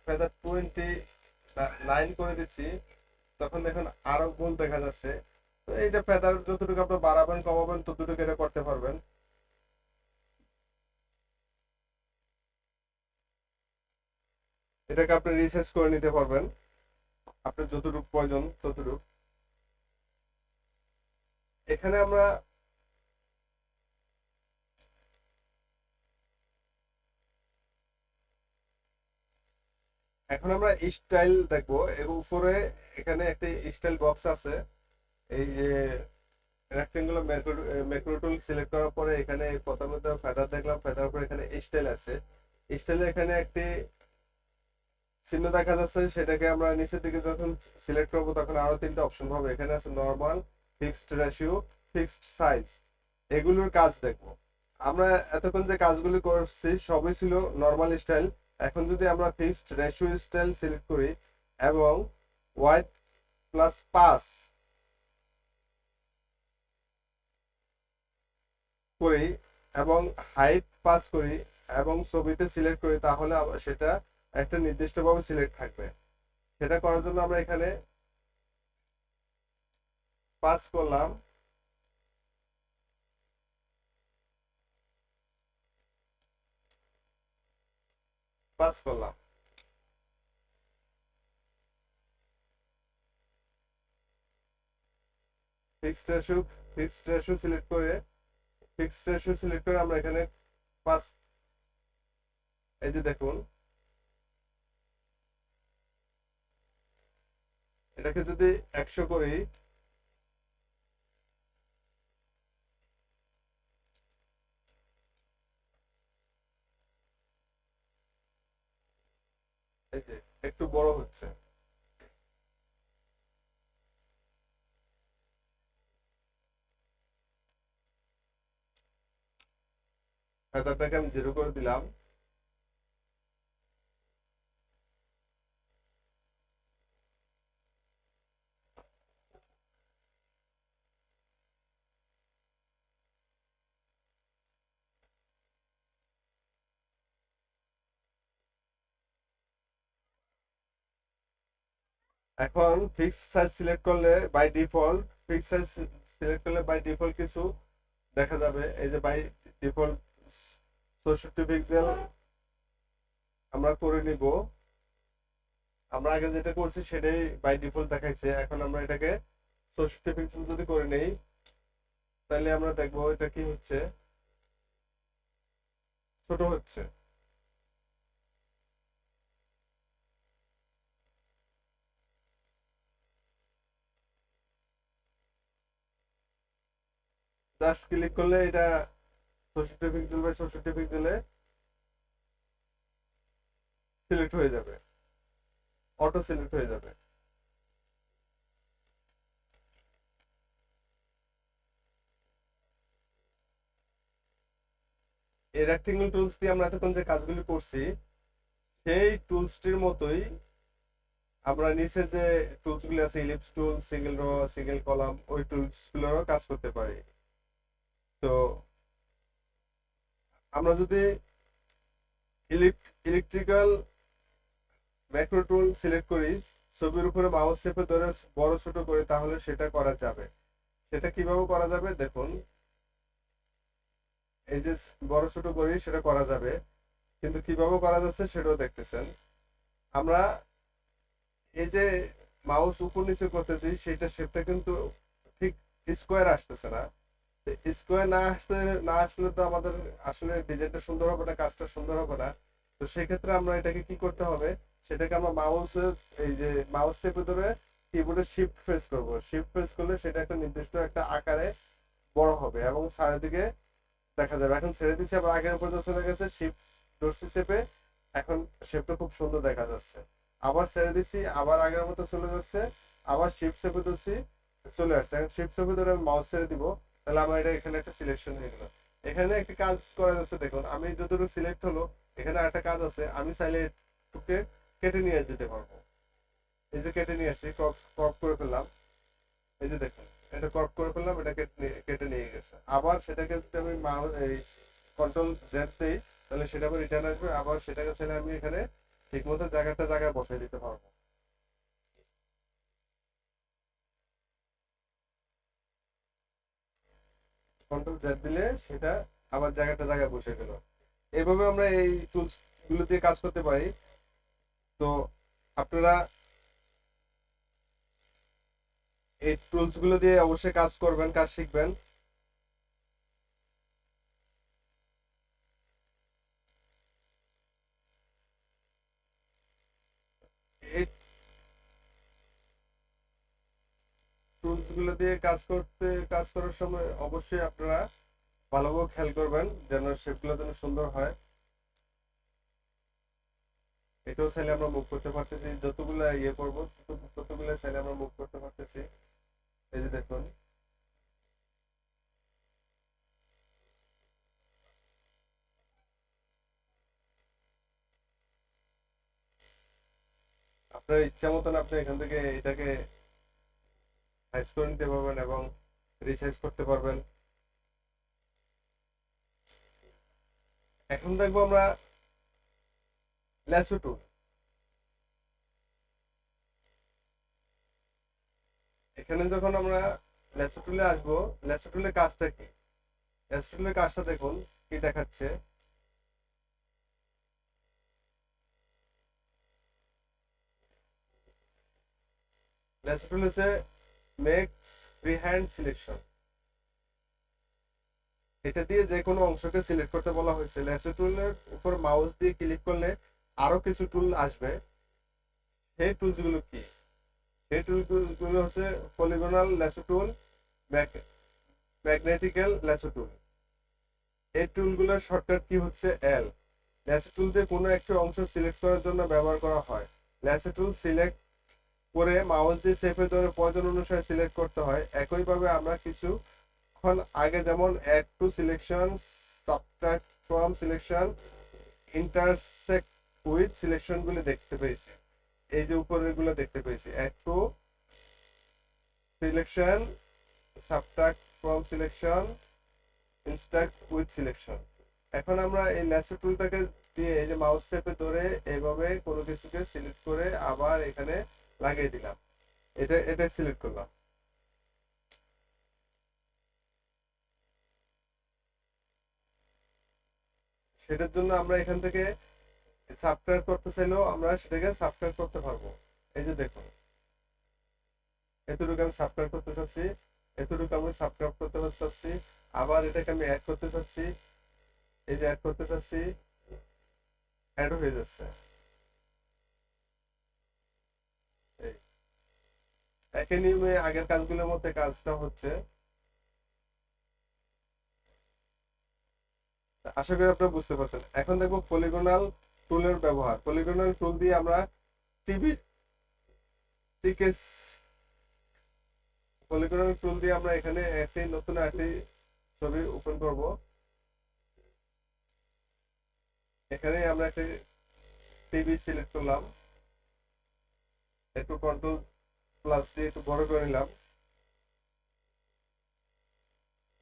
ফেদার 29 করে দিচ্ছি তখন দেখুন আরো গোল দেখা যাচ্ছে। তো এইটা ফেদার যতটুকু আপনি বাড়াবেন কমাবেন ততটুকু এটা করতে পারবেন। এটাকে আপনি রিসার্চ করে নিতে পারবেন আপনার যতটুকু প্রয়োজন ততটুকু। এখানে আমরা এখন আমরা স্টাইল দেখবো। এর উপরে এখানে একটা স্টাইল বক্স আছে। এই যে রেক্টেঙ্গুলার ম্যাক্রো টুল সিলেক্ট করার পরে এখানে প্রথমে তো ফেদার দেখলাম, ফেদার পরে এখানে স্টাইল আছে। স্টাইলে এখানে একটি চিহ্ন দেখা যাচ্ছে, সেটাকে আমরা নিচের দিকে যখন সিলেক্ট করবো তখন আরো 3টা অপশন হবে। এখানে আছে normal, fixed ratio, fixed size. এগুলোর কাজ দেখবো। আমরা এতক্ষণ যে কাজগুলি করছি সবই ছিল নরমাল স্টাইল। এখন যদি আমরা ফিক্সড রেশিও স্টাইল সিলেক্ট করি এবং ওয়াইড +5 করি এবং হাইট 5 করি এবং ছবিতে সিলেক্ট করি, তাহলে সেটা একটা নির্দিষ্টভাবে সিলেক্ট থাকবে। সেটা করার জন্য আমরা এখানে 5 করলাম, ফিক্সড রেশিও সিলেক্ট করে আমরা এখানে 5, এই যে দেখুন এটাকে যদি 100 করি, এই যে একটু বড় হচ্ছে। ফেদারটাকে আমি 0 করে দিলাম। এখন ফিক্সড সাইজ সিলেক্ট করলে বাই ডিফল্ট কিছু দেখা যাবে। এই যে বাই ডিফল্ট 64 পিক্সেল আমরা করে নিব। আমরা আগে যেটা করছি সেটাই বাই ডিফল্ট দেখাইছে। এখন আমরা এটাকে 64 পিক্সেল যদি করে নেই তাহলে আমরা দেখবো এটা কি হচ্ছে, ছোট হচ্ছে। জাস্ট ক্লিক করলে এটা 64 পিক্সেল বাই 64 পিক্সেলে সিলেক্ট হয়ে যাবে, অটো সিলেক্ট হয়ে যাবে। এই রেক্টেঙ্গল টুলস দিয়ে আমরা এতক্ষণ যে কাজগুলি করছি সেই টুলসটির মতোই আমরা নিচে যে টুলস গুলো আছে, ইলিপস টুল, সিঙ্গেল রো, সিঙ্গেল কলাম, ওই টুলস গুলোরও কাজ করতে পারি। তো আমরা যদি ইলেকট্রিক্যাল ম্যাক্রো টুল সিলেক্ট করি, ছবির উপরে মাউস চেপে ধরে বড় ছোট করি, তাহলে সেটা করা যাবে। সেটা কিভাবে করা যাবে দেখুন, এই যে বড় ছোট করি সেটা করা যাবে, কিন্তু কিভাবে করা যাচ্ছে সেটাও দেখতেছেন। আমরা এই যে মাউস উপর নিচে করতেছি সেটা শেপটা কিন্তু ঠিক স্কোয়ার আসতেছে না। স্কোয়ার না আসলে তো আমাদের আসলে ডিজাইনটা সুন্দর হবে না, কাজটা সুন্দর হবে না। তো সেক্ষেত্রে আমরা এটাকে কি করতে হবে, সেটাকে আমরা এই যে মাউস চেপে ধরে কিবোর্ডে শিফট প্রেস করব। শিফট প্রেস করলে সেটা একটা নির্দিষ্ট একটা আকারে বড় হবে এবং চারিদিকে দেখা যাবে। এখন ছেড়ে দিচ্ছি, আবার আগের পর্যন্ত চলে গেছে। শিফট ধরছি চেপে, এখন শেপটা খুব সুন্দর দেখা যাচ্ছে। আবার ছেড়ে দিচ্ছি, আবার আগের মতো চলে যাচ্ছে। আবার শিফট চেপে ধরছি, চলে আসছে। এখন শিফট চেপে ধরে আমি মাউস ছেড়ে দিব, তাহলে আমার এটা এখানে একটা সিলেকশন হয়ে গেল। এখানে একটা কাজ করা যাচ্ছে দেখুন, আমি যতটুকু সিলেক্ট হলো এখানে একটা কাজ আছে। আমি চাইলে এটুকে কেটে নিয়ে যেতে পারবো। এই যে কেটে নিয়ে আসছি, ক্রপ করে ফেললাম। এই যে দেখুন এটা ক্রপ করে ফেললাম, এটা কেটে নিয়ে গেছে। আবার সেটাকে যদি আমি এই কন্ট্রোল জেড দিই, তাহলে সেটা আবার রিটার্ন আসবে। আবার সেটাকে ছেলে আমি এখানে ঠিক মতো জায়গায় বসাই দিতে পারবো। কন্ট্রোল জেড দিলে সেটা আবার জায়গায় বসে গেল। এইভাবে আমরা এই টুলস গুলো দিয়ে কাজ করতে পারি। তো আপনারা এই টুলস গুলো দিয়ে অবশ্যই কাজ করবেন, কাজ শিখবেন। এই টুলস গুলো দিয়ে কাজ করার সময় অবশ্যই আপনারা ভালোভাবে খেয়াল করবেন যেন শেপগুলো যেন সুন্দর হয়। এটাও চাইলে আমরা মুভ করতে পারতেছি, যতগুলো ইয়ে করবো ততগুলো চাইলে আমরা মুভ করতে পারতেছি। এই যে দেখুন, আপনার ইচ্ছা মতন আপনি এখান থেকে এটাকে সাইজ করে নিতে পারবেন এবং রিসাইজ করতে পারবেন। এখন দেখবো আমরা ল্যাসো টুল। এখানে যখন আমরা ল্যাসো টুলে আসবো, ল্যাসো টুলের কাজটা কি? ল্যাসো টুলের কাজটা দেখুন কি দেখাচ্ছে। ল্যাসো টুল হচ্ছে মেক্স ফ্রিহ্যান্ড সিলেকশন। এটা দিয়ে যে কোনো অংশকে সিলেক্ট করতে বলা হয়েছে। ল্যাসো টুলের উপর মাউস দিয়ে ক্লিক করলে আরো কিছু টুল আসবে। সেই টুলস গুলো কি? সেই টুলগুলো হচ্ছে polygonal lasso tool, magnetical lasso tool. এই টুলগুলোর শর্টকাট কি হচ্ছে এল। ল্যাসো টুল দিয়ে কোনো একটা অংশ সিলেক্ট করার জন্য ব্যবহার করা হয়। ল্যাসো টুল সিলেক্ট করে মাউস দিয়ে চেপে ধরে প্রয়োজন অনুসারে সিলেক্ট করতে হয়। একইভাবে আমরা কিছুক্ষণ আগে যেমন add to selection, subtract from selection, intersect with selection গুলো দেখতে পেয়েছি। এই যে উপরের গুলো দেখতে পেয়েছি, add to selection, subtract from selection, intersect with selection. এখন আমরা এই ল্যাসো টুলটাকে দিয়ে এই যে মাউস চেপে ধরে এইভাবে কোনো কিছুকে সিলেক্ট করে আবার এখানে লাগিয়ে দিলাম। এটা সিলেক্ট করলাম। সেটার জন্য আমরা এখান থেকে সাবট্রাক্ট করতে চাইলেও আমরা সেটাকে সাবট্রাক্ট করতে পারবো। এই যে দেখুন, এতটুকু আমি সাবট্রাক্ট করতে চাচ্ছি, এতটুকু আমি সাবট্রাক্ট করতে চাচ্ছি, আবার এটাকে আমি অ্যাড করতে চাচ্ছি। এই যে অ্যাড করতে চাচ্ছি, অ্যাড হয়ে যাচ্ছে। এই একই নিয়মে আগের কাজগুলোর মধ্যে কাজটা হচ্ছে। আশা করি আপনারা বুঝতে পারছেন। এখন দেখবো পলিগনাল টুলের ব্যবহার। পলিগনাল টুল দিয়ে আমরা টিভি টিকে পলিগনাল টুল দিয়ে আমরা এখানে নতুন একটি ছবি ওপেন করব। এখানে আমরা একটা টিভি সিলেক্ট করলাম, একটু কন্ট্রোল প্লাস দিয়ে একটু বড় করে নিলাম।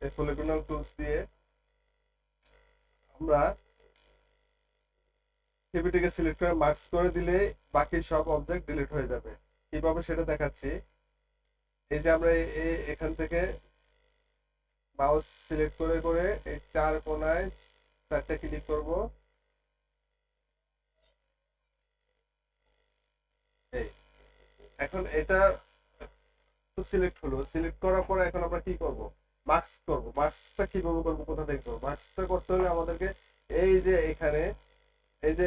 এই পলিগনাল টুলস দিয়ে আমরা টিভিটিকে সিলেক্ট করে মার্কস করে দিলে বাকি সব অবজেক্ট ডিলিট হয়ে যাবে। কিভাবে সেটা দেখাচ্ছি। এই যে আমরা এখান থেকে মাউস সিলেক্ট করে করে এই চার কোনায় চারটা ক্লিক করব। এই এখন এটা সিলেক্ট হলো। সিলেক্ট করার পরে এখন আমরা কি করব? মাস্ক করব। মাস্কটা কিভাবে করব, কোথা থেকে করব? মাস্কটা করতে হলে আমাদেরকে এই যে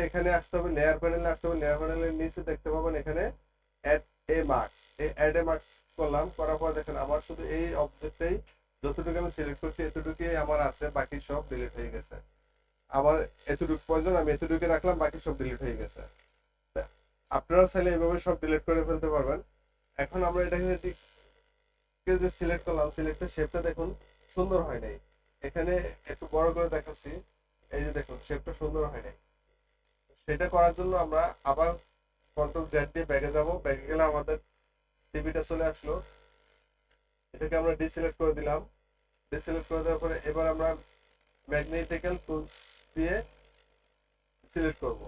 এখানে আসতে হবে, লেয়ার প্যানেলে আসতে হবে। লেয়ার প্যানেলের নিচে দেখতে পাবেন এখানে অ্যাড এ মার্কস। এই অ্যাড এ মার্কস করলাম, করার পর দেখেন আমার শুধু এই অবজেক্টটাই যতটুকু আমি সিলেক্ট করছি এতটুকুই আমার আছে, বাকি সব ডিলিট হয়ে গেছে। আমার এতটুকু প্রয়োজন, আমি এতটুকু রাখলাম, বাকি সব ডিলিট হয়ে গেছে। আপনারাও চাইলে এইভাবে সব ডিলিট করে ফেলতে পারবেন। এখন আমরা এটাকে যে সিলেক্ট করলাম, সিলেক্টের শেপটা দেখুন সুন্দর হয় নাই। এখানে একটু বড় করে দেখাচ্ছি। এই যে দেখুন শেপটা সুন্দর হয় নাই। সেটা করার জন্য আমরা আবার কন্ট্রোল জেড দিয়ে ব্যাগে যাব। ব্যাগে গেলে আমাদের টিভিটা চলে আসলো। এটাকে আমরা ডিসিলেক্ট করে দিলাম। ডিসিলেক্ট করে দেওয়ার পরে এবার আমরা ম্যাগনেটিক্যাল টুলস দিয়ে সিলেক্ট করব।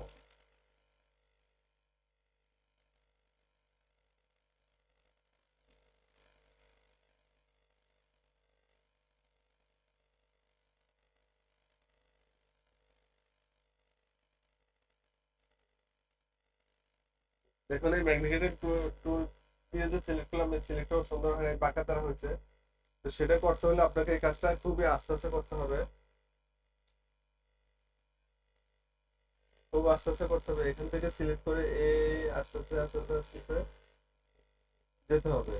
দেখুন এই ম্যাগনেটিক টুল দিয়ে যে সিলেক্ট করলাম, এই সিলেক্টও সুন্দর হয় বাঁকা তারা হয়েছে। তো সেটা করতে হলে আপনাকে এই কাজটা খুবই আস্তে আস্তে করতে হবে, খুব আস্তে আস্তে করতে হবে। এখান থেকে সিলেক্ট করে এই আস্তে আস্তে আস্তে আস্তে আস্তে করে যেতে হবে।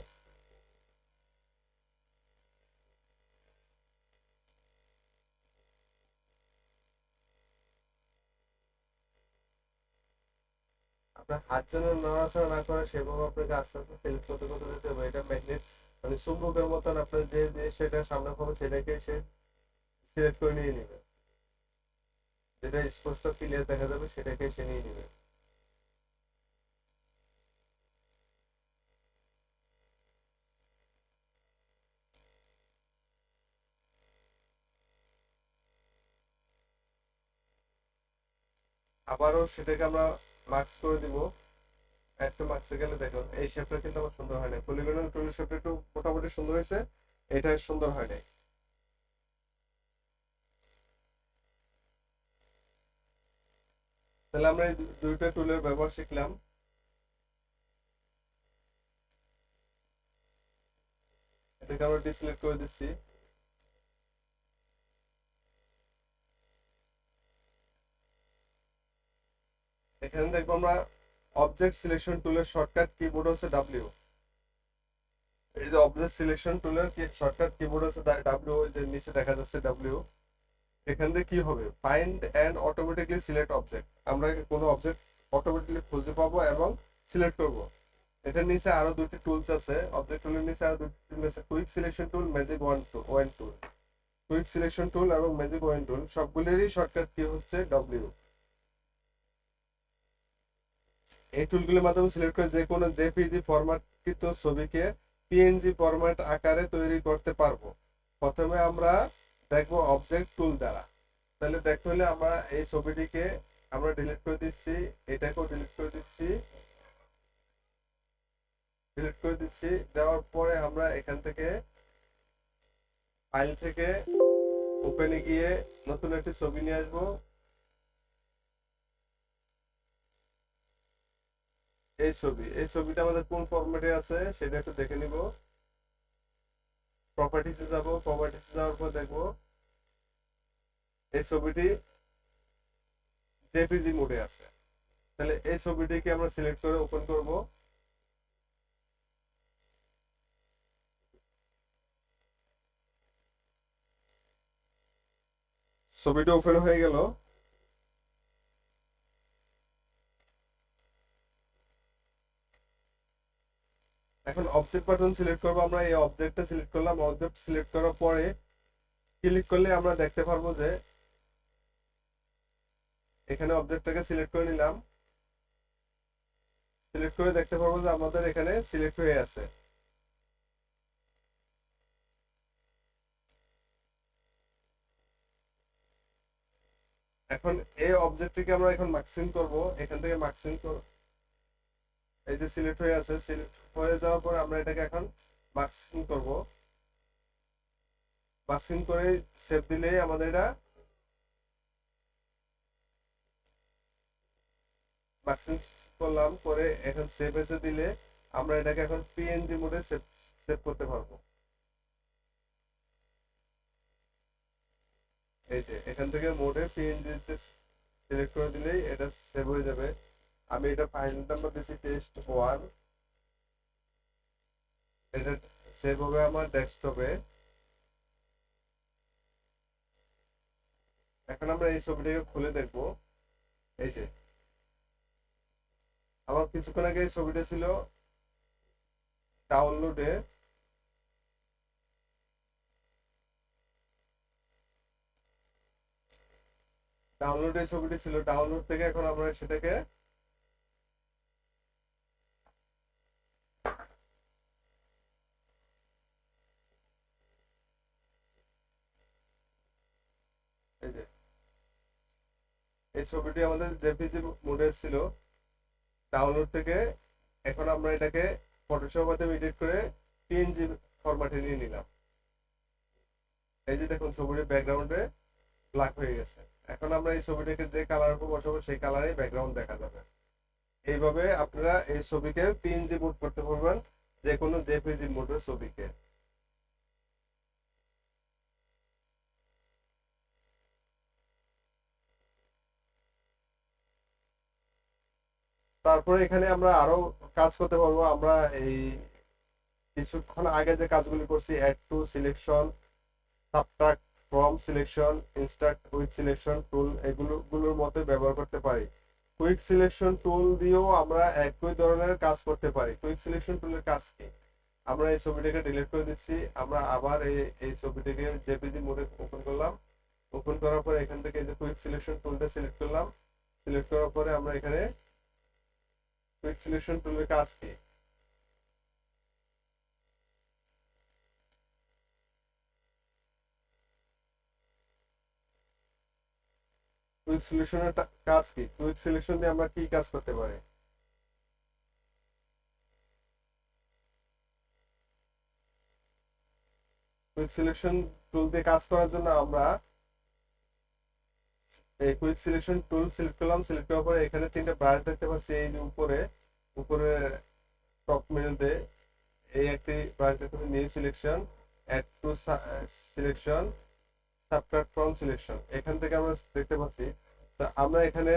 আপনার হাত যেন নড়াচড়া না করে সেভাবে আপনাকে আস্তে আস্তে সিলেক্ট করতে করতে যেতে হবে। এটা ম্যাগনেট মানে চুম্বকের মতন, আপনার যে সেটা সামনে পাবে সেটাকে সে সিলেক্ট করে নিয়ে নেবে, যেটা স্পষ্ট ক্লিয়ার দেখা যাবে সেটাকে সে নিয়ে নেবে। আবারও সেটাকে আমরা মার্কস করে দিব। একটু মার্কসে গেলে দেখুন এই শেপটা কিন্তু আমার সুন্দর হয় না, পলিগনাল টুলের শেপটা একটু মোটামুটি সুন্দর হয়েছে, এটা সুন্দর হয় নাই। তাহলে আমরা এই দুইটা টুলের ব্যবহার শিখলাম। এটাকে আমরা ডিসিলেক্ট করে দিচ্ছি। এখানে দেখবো আমরা অবজেক্ট সিলেকশন টুলের শর্টকাট কিবোর্ড হচ্ছে ডাব্লিউ। এই যে অবজেক্ট সিলেকশন টুলের শর্টকাট কিবোর্ড হচ্ছে ডাব্লিউ, যে নিচে দেখা যাচ্ছে ডাব্লিউ। এখান থেকে কি হবে, find and automatically select object, আমরা কোনো অবজেক্ট অটোমেটিকলি খুঁজে পাবো এবং সিলেক্ট করব। এটার নিচে আরো দুটি টুলস আছে, অবজেক্ট টুলের নিচে আরো দুটি টুল আছে, quick selection tool, magic wand tool. Quick selection tool এবং ম্যাজিক ওয়ান টুল সবগুলোরই শর্টকাট কি হচ্ছে ডব্লিউ। এই টুলগুলোর মাধ্যমে সিলেক্ট করে যে কোনো জেপিজি ফরম্যাটকৃত ছবিকে পিএনজি ফরম্যাট আকারে তৈরি করতে পারবো। প্রথমে আমরা দেখবো অবজেক্ট টুল দ্বারা। তাহলে দেখতে হলে আমরা এই ছবিটিকে আমরা ডিলিট করে দিচ্ছি, এটাকেও ডিলিট করে দিচ্ছি, ডিলিট করে দিচ্ছি। দেওয়ার পরে আমরা এখান থেকে ফাইল থেকে ওপেনে গিয়ে নতুন একটি ছবি নিয়ে আসবো। এই ছবিটা আমাদের কোন ফরম্যাটে আছে সেটা একটু দেখে নিব। প্রপার্টিসে যাব, প্রপার্টিসে যাওয়ার পর দেখবো এই ছবিটি জেপিজি মোডে আছে। তাহলে এই ছবিটিকে আমরা সিলেক্ট করে ওপেন করব। ছবিটা ওপেন হয়ে গেল। এখন অবজেক্ট বাটন সিলেক্ট করবো আমরা, এই অবজেক্টটা সিলেক্ট করলাম। অবজেক্ট সিলেক্ট করার পরে ক্লিক করলে আমরা দেখতে পারবো যে এখানে অবজেক্টটাকে সিলেক্ট করে নিলাম। সিলেক্ট করে দেখতে পারবো যে আমাদের এখানে সিলেক্ট হয়ে আছে। এখন এই অবজেক্টটিকে আমরা এখন মার্কসিং করব। এখান থেকে মার্কসিং এই যে সিলেক্ট হয়ে আছে, সিলেক্ট হয়ে যাওয়ার পর আমরা এটাকে এখন মার্কসিং করব। মার্কসিং করে সেভ দিলেই আমাদের এটা মার্কসিং করলাম। করে এখন সেভ এসে দিলে আমরা এটাকে এখন পিএনজি মোডে সেভ সেভ করতে পারবো। এই যে এখান থেকে মোডে পিএনজি তে সিলেক্ট করে দিলেই এটা সেভ হয়ে যাবে। আমি এটা ফাইল নাম্বার দিছি test1, এটা সেভ হবে আমার ডেস্কটপে। এখন আমরা এই ছবিটাকে খুলে দেখবো। এই যে আমার কিছুক্ষণ আগে এই ছবিটা ছিল ডাউনলোডে, ডাউনলোডে ছবিটি ছিল, ডাউনলোড থেকে এখন আমরা সেটাকে এই ছবিটি আমাদের জেপিজি মোডে ছিল ডাউনলোড থেকে, এখন আমরা এটাকে ফটোশপ মাধ্যমে এডিট করে পিএনজি ফরম্যাটে নিয়ে নিলাম। এই যে দেখুন ছবিটির ব্যাকগ্রাউন্ডে ব্ল্যাক হয়ে গেছে। এখন আমরা এই ছবিটাকে যে কালার উপর বসাবো সেই কালারে ব্যাকগ্রাউন্ড দেখা যাবে। এইভাবে আপনারা এই ছবিকে পিএনজি মুড করতে পারবেন, যে কোনো জেপিজি মোডের ছবিকে। তারপরে এখানে আমরা আরো কাজ করতে পারবো। আমরা এই কিছুক্ষণ আগে যে কাজগুলি করছি, add to selection, subtract from selection, intersect with selection tool, এগুলোর মধ্যে ব্যবহার করতে পারি। কুইক সিলেকশন টুল দিয়েও আমরা একই ধরনের কাজ করতে পারি। কুইক সিলেকশন টুলের কাজ কি? আমরা এই ছবিটাকে ডিলিট করে দিচ্ছি, আমরা আবার এই ছবিটাকে জেপিজি মোডে ওপেন করলাম। ওপেন করার পরে এখান থেকে যে কুইক সিলেকশন টুলটা সিলেক্ট করলাম। সিলেক্ট করার পরে আমরা এখানে কুইক সিলেকশন টুলের কাজ কি? কুইক সিলেকশনের কাজ কি? কুইক সিলেকশন দিয়ে আমরা কি কাজ করতে পারি? কুইক সিলেকশন টুল দিয়ে কাজ করার জন্য আমরা এই কুইক সিলেকশন টুল সিলেক্ট করলাম। সিলেক্ট করার পরে এখানে তিনটা ব্রাশ দেখতে পাচ্ছি, এই যে উপরে উপরে টপ মেনুতে এই একটি ব্রাশ দেখতে পাচ্ছি, new selection, add to selection, subtract from selection, এখান থেকে আমরা দেখতে পাচ্ছি। তো আমরা এখানে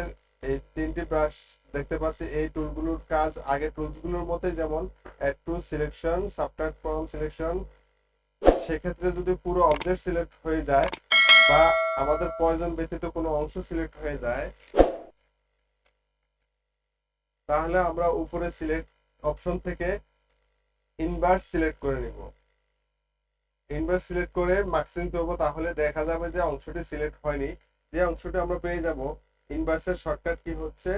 এই তিনটি ব্রাশ দেখতে পাচ্ছি। এই টুলগুলোর কাজ আগে টুলসগুলোর মতোই, যেমন add to selection, subtract from selection. সেক্ষেত্রে যদি পুরো অবজেক্ট সিলেক্ট হয়ে যায় বা আমাদের প্রয়োজন ব্যতীত কোনো অংশ সিলেক্ট হয়ে যায়, তাহলে আমরা উপরে সিলেক্ট অপশন থেকে ইনভার্স সিলেক্ট করে নিব। ইনভার্স সিলেক্ট করে মার্কিং করব, তাহলে দেখা যাবে যে অংশটি সিলেক্ট হয়নি। যে অংশটি আমরা পেয়ে যাব, ইনভার্সের শর্টকাট কি হচ্ছে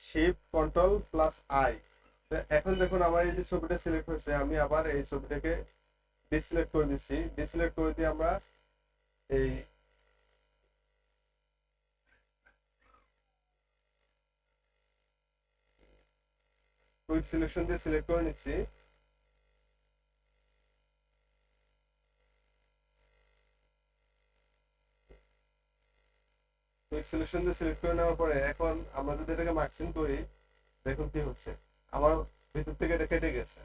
শিফট কন্ট্রোল প্লাস আই। এখন দেখুন আমার এই যে ছবিটা সিলেক্ট হয়েছে, আমি আবার এই ছবিটাকে ডিসিলেক্ট করে দিচ্ছি। ডিসিলেক্ট করে দিয়ে আমরা এই কুইক সিলেকশন দিয়ে সিলেক্ট করে নিচ্ছি। কুইক সিলেকশন দিয়ে সিলেক্ট করে নেওয়ার পরে এখন আমরা যদি এটাকে মার্কিং করি, দেখুন কি হচ্ছে, আমার ভিতর থেকে এটা কেটে গেছে।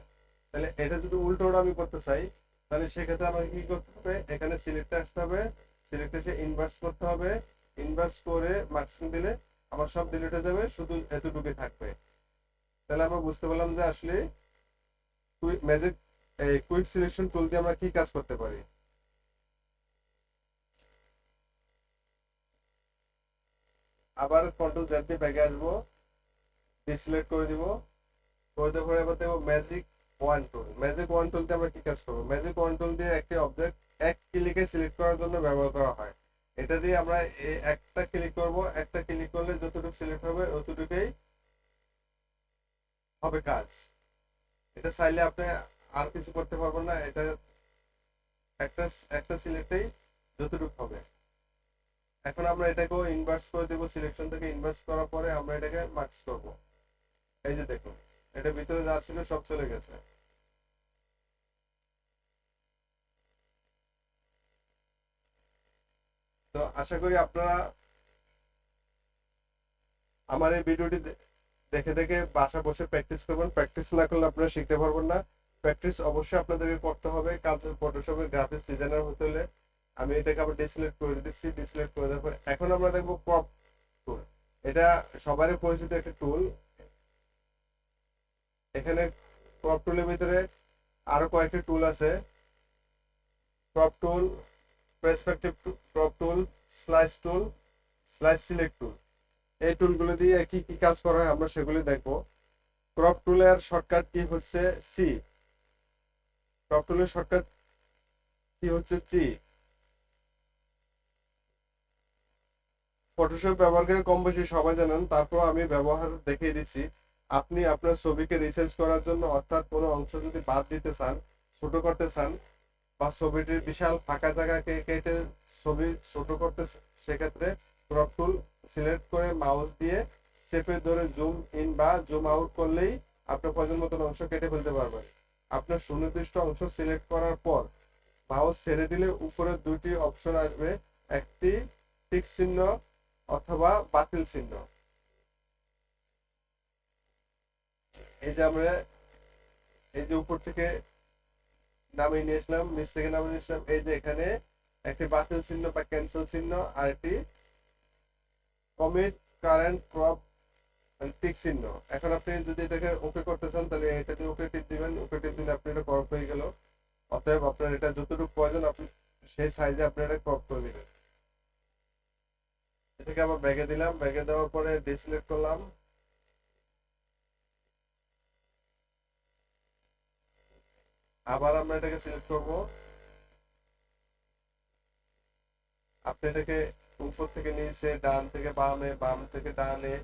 তাহলে এটা যদি উল্টো আমি করতে চাই, তাহলে সেক্ষেত্রে আমাকে কি করতে হবে, এখানে সিলেক্ট আসতে হবে, সিলেক্ট এসে ইনভার্স করতে হবে। ইনভার্স করে মার্কিং দিলে আমার সব ডিলিট হয়ে যাবে, শুধু এতটুকুই থাকবে। তাহলে আমরা বুঝতে পারলাম যে আসলে ম্যাজিক এই কুইক সিলেকশন টুল দিয়ে আমরা কি কাজ করতে পারি। আবার কন্ট্রোল জেড দিয়ে ব্যাগে আসবো, ডিসিলেক্ট করে দিব। করে দেওয়ার পরে এবার দেবো ম্যাজিক ওয়ান টুল। ম্যাজিক ওয়ান টুল দিয়ে আমরা কি কাজ করবো? ম্যাজিক ওয়ান টুল দিয়ে একটি অবজেক্ট এক ক্লিকে সিলেক্ট করার জন্য ব্যবহার করা হয়। এটা দিয়ে আমরা একটা ক্লিক করব, একটা ক্লিক করলে যতটুকু সিলেক্ট হবে অতটুকুই হবে কাজ। এটা চাইলে আপনি আর কিছু করতে পারবেন না, এটা একটা একটা সিলেক্টেই যতটুকু হবে। এখন আমরা এটাকেও ইনভার্স করে দেবো, সিলেকশন থেকে ইনভার্স করার পরে আমরা এটাকে মার্কস করব। এই যে দেখুন, এটা ভিতরে যা ছিল সব চলে গেছে। তো আশা করি আপনারা আমার এই ভিডিওটি দেখে দেখে বাসা বসে প্র্যাকটিস করবেন। প্র্যাকটিস না করলে আপনারা শিখতে পারবেন না। প্র্যাকটিস অবশ্যই আপনাদেরকে করতে হবে। কাজ ফটোশপের গ্রাফিক্স ডিজাইনার হতে হলে আমি এটাকে আবার ডিসিলেক্ট করে দিচ্ছি। ডিসিলেক্ট করে দেওয়ার পর এখন আমরা দেখবো ক্রপ টুল। এটা সবারই পরিচিত একটা টুল। এখানে ক্রপ টুলের ভিতরে আরো কয়েকটি টুল আছে। Crop tool, perspective crop tool, slice tool, slice select tool. এই টুলগুলো দিয়ে কি কি কাজ করা হয় আমরা সেগুলি দেখবো। ক্রপ টুলের শর্টকাট কি হচ্ছে সি। ক্রপ টুলের শর্টকাট কি হচ্ছে সি। ফটোশপ ব্যবহার করে কম বেশি সবাই জানেন, তারপর আমি ব্যবহার দেখিয়ে দিচ্ছি। আপনি আপনার ছবিকে রিসার্চ করার জন্য, অর্থাৎ কোনো অংশ যদি বাদ দিতে চান, ছোট করতে চান, বা ছবিটির বিশাল ফাঁকা জায়গাকে কেটে ছবি ছোট করতে, সেক্ষেত্রে ক্রপ টুল সিলেক্ট করে মাউস দিয়ে চেপে ধরে জুম ইন বা জুম আউট করলেই আপনার পছন্দ মতন অংশ কেটে ফেলতে পারবেন। আপনার সুনির্দিষ্ট অংশ সিলেক্ট করার পর মাউস ছেড়ে দিলে উপরে দুটি অপশন আসবে, একটি টিক চিহ্ন অথবা বাতিল চিহ্ন। এই যে আমরা এই যে উপর থেকে নামিয়ে নিয়ে আসলাম, নিচ থেকে নামিয়ে নিয়ে আসলাম, এই যে এখানে একটি বাতিল চিহ্ন বা ক্যান্সেল চিহ্ন আর একটি কমিট কারেন্ট ক্রপ টিক চিহ্ন। এখন আপনি যদি এটাকে ওকে করতে চান তাহলে এটাতে ওকে টিপ দিবেন, ওকে টিপ দিলে আপনি এটা ক্রপ হয়ে গেল। অতএব আপনার এটা যতটুকু প্রয়োজন আপনি সেই সাইজে আপনি এটা ক্রপ করে নেবেন। এটাকে আবার ব্যাগে দিলাম, ব্যাগে দেওয়ার পরে ডিসিলেক্ট করলাম, আবার আমরা এটাকে সিলেক্ট করব। আপনি এটাকে উপর থেকে নিচে, ডান থেকে বামে, বাম থেকে ডানে,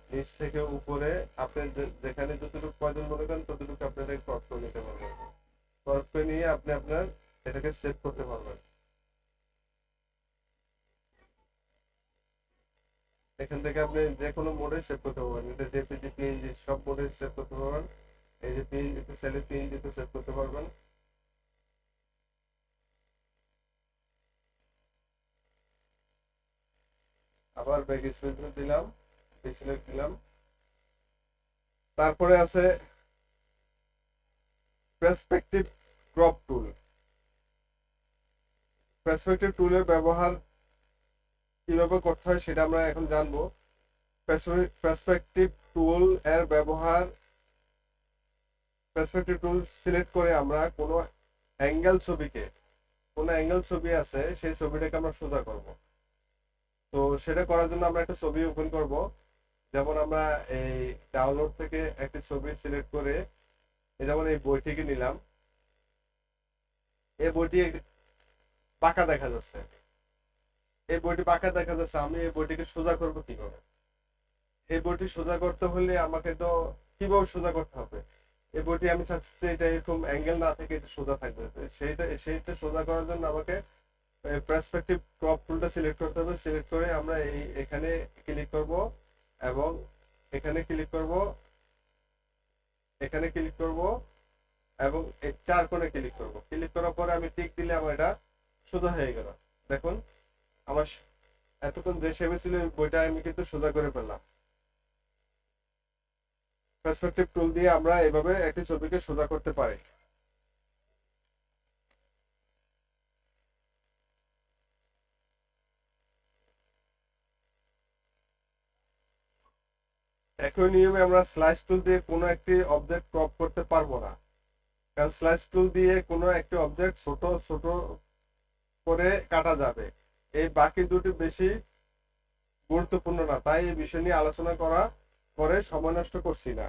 নিচ থেকে উপরে আপনি যেখানে যতটুকু প্রয়োজন মনে করেন ততটুকু আপনি এটাকে ক্রপ করে নিতে পারবেন। ক্রপ করে নিয়ে আপনি আপনার এটাকে সেভ করতে পারবেন। এখান থেকে আপনি যে কোনো মোডে সেভ করতে পারবেন, এটা জেপিজি, পিএনজি সব মোডে সেভ করতে পারবেন। এই যে পিএনজি চাইলে পিএনজি তে সেভ করতে পারবেন। আবার ব্যাক স্পেস দিলাম, ডিসিলেক্ট দিলাম। তারপরে আছে পার্সপেক্টিভ ক্রপ টুল। পার্সপেক্টিভ টুলের ব্যবহার কিভাবে করতে হয় সেটা আমরা এখন জানবো। পার্সপেক্টিভ টুল এর ব্যবহার, পার্সপেক্টিভ টুল সিলেক্ট করে আমরা কোনো অ্যাঙ্গেল ছবি আছে সেই ছবিটাকে আমরা সোজা করব। তো সেটা করার জন্য আমরা একটা ছবি ওপেন করব। যেমন আমরা এই ডাউনলোড থেকে একটা ছবি সিলেক্ট করে যেমন এই বইটিকে নিলাম, এই বইটি বাঁকা দেখা যাচ্ছে, আমি এই বইটিকে সোজা করব কিভাবে? এই বইটি সোজা করতে হলে আমাকে তো কিভাবে সোজা করতে হবে? এই বইটি আমি চাচ্ছি যে এটা এরকম অ্যাঙ্গেল না থেকে এটা সোজা থাকবে, সেইটা সোজা করার জন্য আমাকে পার্সপেক্টিভ ক্রপ টুলটা সিলেক্ট করতে হবে। সিলেক্ট করে আমরা এখানে ক্লিক করব এবং এখানে ক্লিক করব, এখানে ক্লিক করব এবং এই চার কোণে ক্লিক করব। ক্লিক করার পরে আমি টিক দিলে আমার এটা সোজা হয়ে গেল। দেখুন আমার এতক্ষণ যে শেপে ছিল বইটা আমি কিন্তু সোজা করে ফেললাম। পার্সপেক্টিভ টুল দিয়ে আমরা এভাবে একটি ছবিকে সোজা করতে পারি। একই নিয়মে আমরা স্লাইস টুল দিয়ে কোনো একটি অবজেক্ট ক্রপ করতে পারবো না, কারণ স্লাইস টুল দিয়ে কোনো একটি অবজেক্ট ছোট ছোট করে কাটা যাবে। এই বাকি দুটি বেশি গুরুত্বপূর্ণ না, তাই এই বিষয় নিয়ে আলোচনা করা করে সময় নষ্ট করছি না।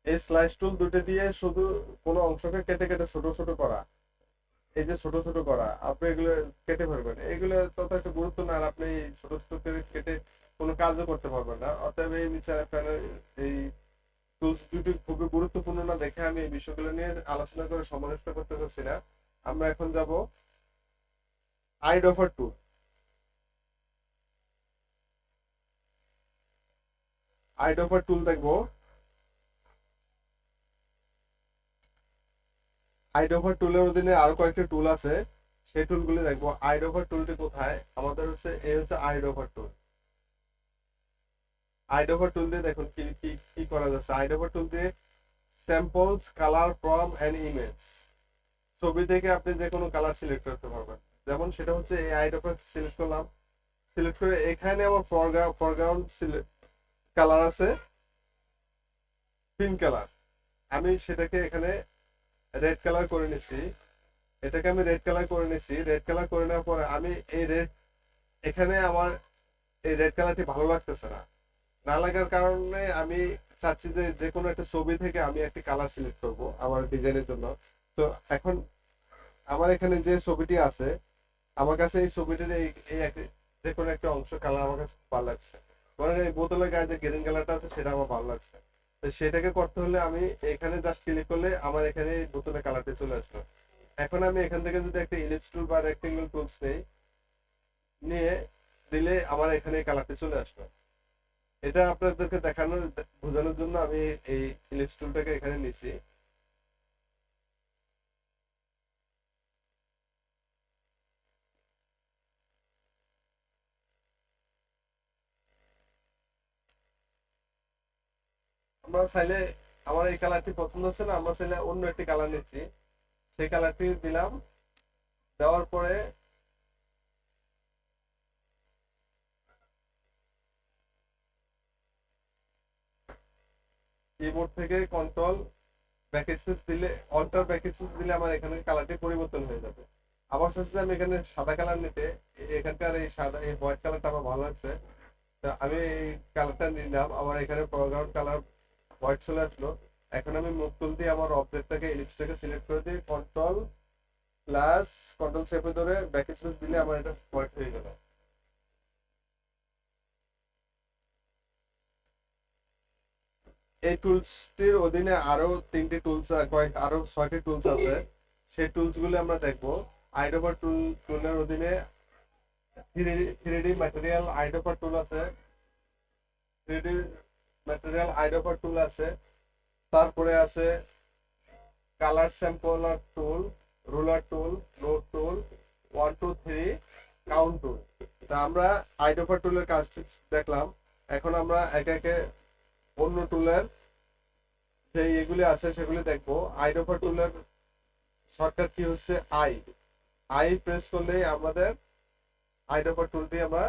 এই স্লাইস টুল দুটো দিয়ে শুধু কোনো অংশকে কেটে কেটে ছোট ছোট করা, এই যে ছোট ছোট করা আপনি এগুলো কেটে ফেলবেন, এগুলো তত একটা গুরুত্ব না, আর আপনি ছোট ছোট করে কেটে কোনো কাজও করতে পারবেন না। অতএব এই বিচার এই টুলস দুটি খুবই গুরুত্বপূর্ণ না দেখে আমি এই বিষয়গুলো নিয়ে আলোচনা করে সময় নষ্ট করতে পারছি না। আমরা এখন যাব আইডোফার টুল। আইডোফার টুল দেখবো। আইডোফার টুলের অধীনে আরো কয়েকটি টুল আছে, সেই টুলগুলি দেখবো। আইডোফার টুলটি কোথায়? আমাদের হচ্ছে এই হচ্ছে আইডোফার টুল। আইডোফার টুল দিয়ে দেখুন কি কি কি করা যাচ্ছে। আইডোফার টুল দিয়ে samples colour from an image, ছবি থেকে আপনি যে কোনো কালার সিলেক্ট করতে পারবেন। যেমন সেটা হচ্ছে এই আইডোফার সিলেক্ট করলাম, সিলেক্ট করে এখানে আমার ফরগ্রাউন্ড কালার আছে পিঙ্ক কালার, আমি সেটাকে এখানে রেড কালার করে নিছি। এটাকে আমি রেড কালার করে নিছি। রেড কালার করে নেওয়ার পরে আমি এই রেড, এখানে আমার এই রেড কালারটি ভালো লাগতেছে না, না লাগার কারণে আমি চাচ্ছি যে যে কোনো একটা ছবি থেকে আমি একটা কালার সিলেক্ট করব আমার ডিজাইনের জন্য। তো এখন আমার এখানে যে ছবিটি আছে, আমার কাছে এই ছবিটির এই যে কোনো একটা অংশ কালার আমার কাছে ভালো লাগছে, মানে এই বোতলের গায়ে যে গ্রিন কালারটা আছে সেটা আমার ভালো লাগছে। তো সেটাকে করতে হলে আমি এখানে জাস্ট ক্লিক করলে আমার এখানে বোতলের কালারটি চলে আসলো। এখন আমি এখান থেকে যদি একটা ইলিপস টুল বা রেক্টেঙ্গেল টুলস নিয়ে দিলে আমার এখানে কালারটি চলে আসবে। এটা আপনাদেরকে দেখানোর বোঝানোর জন্য আমি এই ইলিপস টুলটাকে এখানে নিছি। আমরা চাইলে, আমার এই কালারটি পছন্দ হচ্ছে না, আমরা চাইলে অন্য একটি কালার নিচ্ছি, সেই কালারটি দিলাম। দেওয়ার পরে কিবোর্ড থেকে কন্ট্রোল ব্যাকস্পেস দিলে, অল্টার ব্যাকস্পেস দিলে আমার এখানে কালারটি পরিবর্তন হয়ে যাবে। আবার চাচ্ছি আমি এখানে সাদা কালার নিতে, এখানকার এই সাদা এই হোয়াইট কালারটা আমার ভালো লাগছে, তা আমি এই কালারটা নিলাম। আমার এখানে ব্যাকগ্রাউন্ড কালার হোয়াইট চলে আসলো। এখন আমি মুভ টুল দিয়ে আমার অবজেক্টটাকে, ইলিপসটাকে সিলেক্ট করে দিই, কন্ট্রোল প্লাস কন্ট্রোল চেপে ধরে ব্যাক স্পেস দিলে আমার এটা হোয়াইট হয়ে গেল। এই টুলসটির অধীনে আরো 3টি টুলস, আরো 6টি টুলস আছে। সেই টুলস গুলো আমরা দেখবো। আইডোপার টুলের অধীনে 3D ম্যাটেরিয়াল আইডোপার টুল আছে, 3D ম্যাটেরিয়াল আইডোপার টুল আছে। তারপরে আছে কালার স্যাম্পলার টুল, রুলার টুল, নোট টুল, 1 2 3 কাউন্ট টুল। তা আমরা আইডোপার টুলের কাজ দেখলাম। এখন আমরা একে একে অন্য টুলের যে এগুলি আছে সেগুলি দেখবো। আইডোপার টুলের শর্টকাট কি হচ্ছে আই। আই প্রেস করলেই আমাদের আইডোপার টুলটি আমরা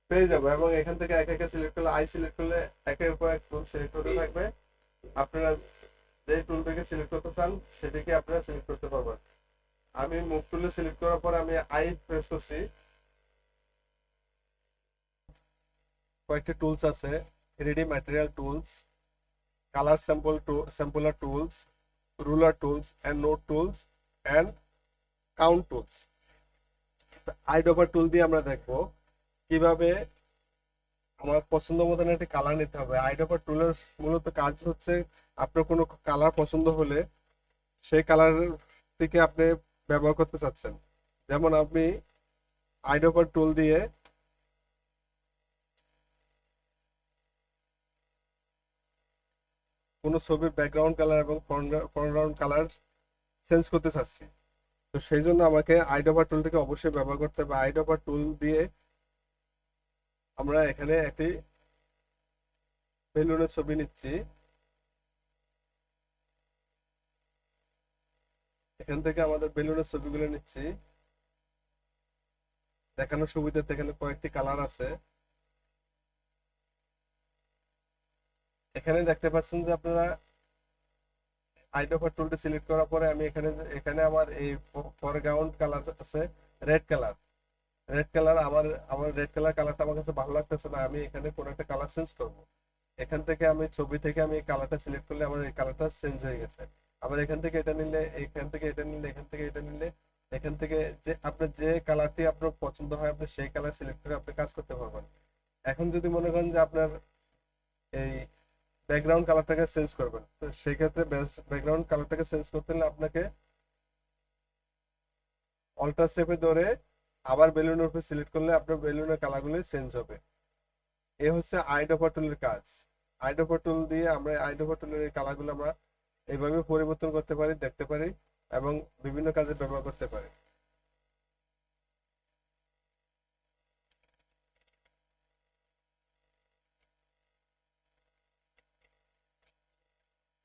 পেয়ে যাবো, এবং এখান থেকে একে একে সিলেক্ট করলে, আই সিলেক্ট করলে একের পর এক টুল সিলেক্ট করতে থাকবে। আপনারা যে টুলটাকে সিলেক্ট করতে চান সেটিকে আপনারা সিলেক্ট করতে পারবেন। আমি মুভ টুলে সিলেক্ট করার পর আমি আই প্রেস করছি। কয়েকটি টুলস আছে, 3D material tools, colour sampler tools, ruler tools and note tools and count tools. Eyedropper tool দিয়ে আমরা দেখবো কিভাবে আমার পছন্দ মতন একটি কালার নিতে হবে। আইডোপার টুলের মূলত কাজ হচ্ছে, আপনার কোনো কালার পছন্দ হলে সেই কালার থেকে আপনি ব্যবহার করতে চাচ্ছেন। যেমন আপনি আইডোপার টুল দিয়ে কোনো ছবির ব্যাকগ্রাউন্ড কালার এবং ফরগ্রাউন্ড কালার চেঞ্জ করতে চাচ্ছি, তো সেই জন্য আমাকে আইডোপার টুলটিকে অবশ্যই ব্যবহার করতে হবে। আইডোপার টুল দিয়ে আমরা এখানে একটি বেলুনের ছবি নিচ্ছি। এখান থেকে আমাদের বেলুনের ছবিগুলো নিচ্ছি। দেখানোর সুবিধাতে এখানে কয়েকটি কালার আছে। এখানে দেখতে পাচ্ছেন যে আপনারা আইডোপার টুলটি সিলেক্ট করার পরে আমি এখানে এখানে আমার এই ফরগ্রাউন্ড কালার আছে রেড কালার। রেড কালার আমার আমার রেড কালারটা আমার কাছে ভালো লাগতেছে না, আমি এখানে কোন একটা কালার চেঞ্জ করব। এখান থেকে আমি ছবি থেকে আমি কালারটা সিলেক্ট করলে আমার এই কালারটা চেঞ্জ হয়ে গেছে। আবার এখান থেকে এটা নিলে, এখান থেকে এটা নিলে, এখান থেকে এটা নিলে, এখান থেকে যে আপনার যে কালারটি আপনার পছন্দ হয় আপনি সেই কালার সিলেক্ট করে আপনি কাজ করতে পারবেন। এখন যদি মনে করেন যে আপনার এই ব্যাকগ্রাউন্ড কালারটাকে চেঞ্জ করবেন, তো সেই ক্ষেত্রে ব্যাকগ্রাউন্ড কালারটাকে চেঞ্জ করতে হলে আপনাকে অল্টার চেপে ধরে আবার বেলুনের উপর সিলেক্ট করলে আপনার বেলুনের কালারগুলো চেঞ্জ হবে। এ হচ্ছে আইডোপার টুলের কাজ। আইডোপার টুল দিয়ে আমরা আইডোপার টুলের এই কালারগুলো আমরা এইভাবে পরিবর্তন করতে পারি, দেখতে পারি এবং বিভিন্ন কাজে ব্যবহার করতে পারি।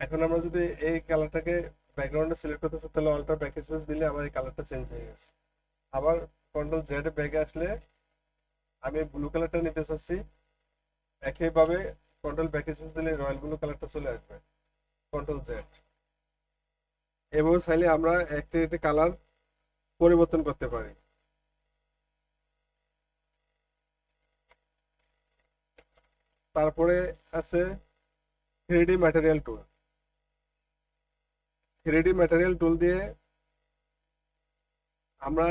এখন আমরা যদি এই কালারটাকে ব্যাকগ্রাউন্ডে সিলেক্ট করতে চাই তাহলে অল্টার ব্যাক স্পেস দিলে আমার এই কালারটা চেঞ্জ হয়ে গেছে। আবার কন্ট্রোল জেড ব্যাগে আসলে আমি ব্লু কালারটা নিতে চাচ্ছি, একইভাবে কন্ট্রোল ব্যাক স্পেস দিলে রয়্যাল ব্লু কালারটা চলে আসবে, কন্ট্রোল জেড। এভাবে চাইলে আমরা একটি একটি কালার পরিবর্তন করতে পারি। তারপরে আছে 3D ম্যাটেরিয়াল টুল। 3D ম্যাটেরিয়াল টুল দিয়ে আমরা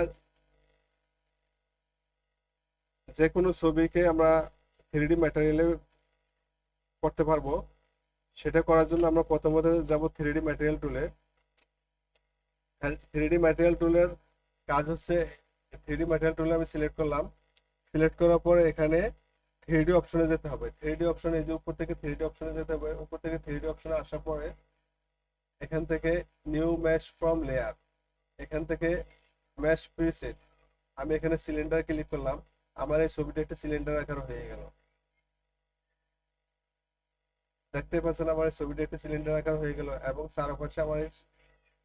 যে কোনো ছবিকে আমরা 3D ম্যাটেরিয়ালে করতে পারবো। সেটা করার জন্য আমরা প্রথমত যাব 3D ম্যাটেরিয়াল টুলে। 3D ম্যাটেরিয়াল টুলের কাজ হচ্ছে, 3D ম্যাটেরিয়াল টুলে আমি সিলেক্ট করলাম, সিলেক্ট করার পরে এখানে 3D অপশনে যেতে হবে। 3D অপশনে, এই যে উপর থেকে 3D অপশনে যেতে হবে। উপর থেকে 3D অপশনে আসার পরে এখান থেকে নিউ মেশ ফ্রম লেয়ার, এখান থেকে মেশ প্রিসেট, আমি এখানে সিলিন্ডার ক্লিক করলাম। আমার এই ছবিটা একটা সিলিন্ডার আকার হয়ে গেল। দেখতে পাচ্ছেন আমার এই ছবিটা একটা সিলিন্ডার আকার হয়ে গেল, এবং চারপাশে আমার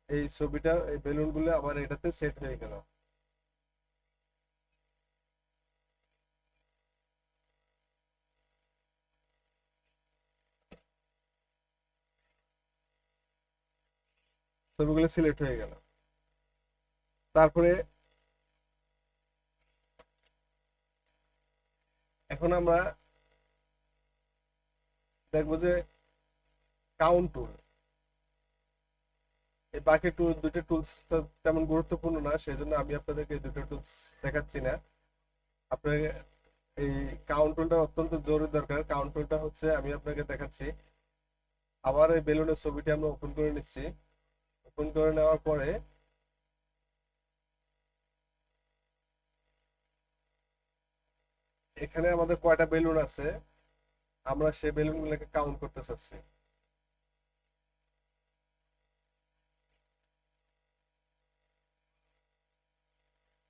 এই ছবিটা, এই বেলুন গুলো আমার এটাতে সেট হয়ে গেল। ছবিগুলো সিলেক্ট হয়ে গেল। তারপরে এখন আমরা দেখবো যে কাউন্ট টুল। এই বাকি দুটো টুলস তেমন গুরুত্বপূর্ণ না, সেই জন্য আমি আপনাদেরকে এই দুটো টুলস দেখাচ্ছি না। আপনার এই কাউন্ট টুলটা অত্যন্ত জরুরি দরকার। কাউন্ট টুলটা হচ্ছে, আমি আপনাকে দেখাচ্ছি। আবার এই বেলুনের ছবিটি আমরা ওপেন করে নিচ্ছি। ওপেন করে নেওয়ার পরে এখানে আমাদের কয়টা বেলুন আছে, আমরা সেই বেলুনগুলোকে কাউন্ট করতে চাচ্ছি।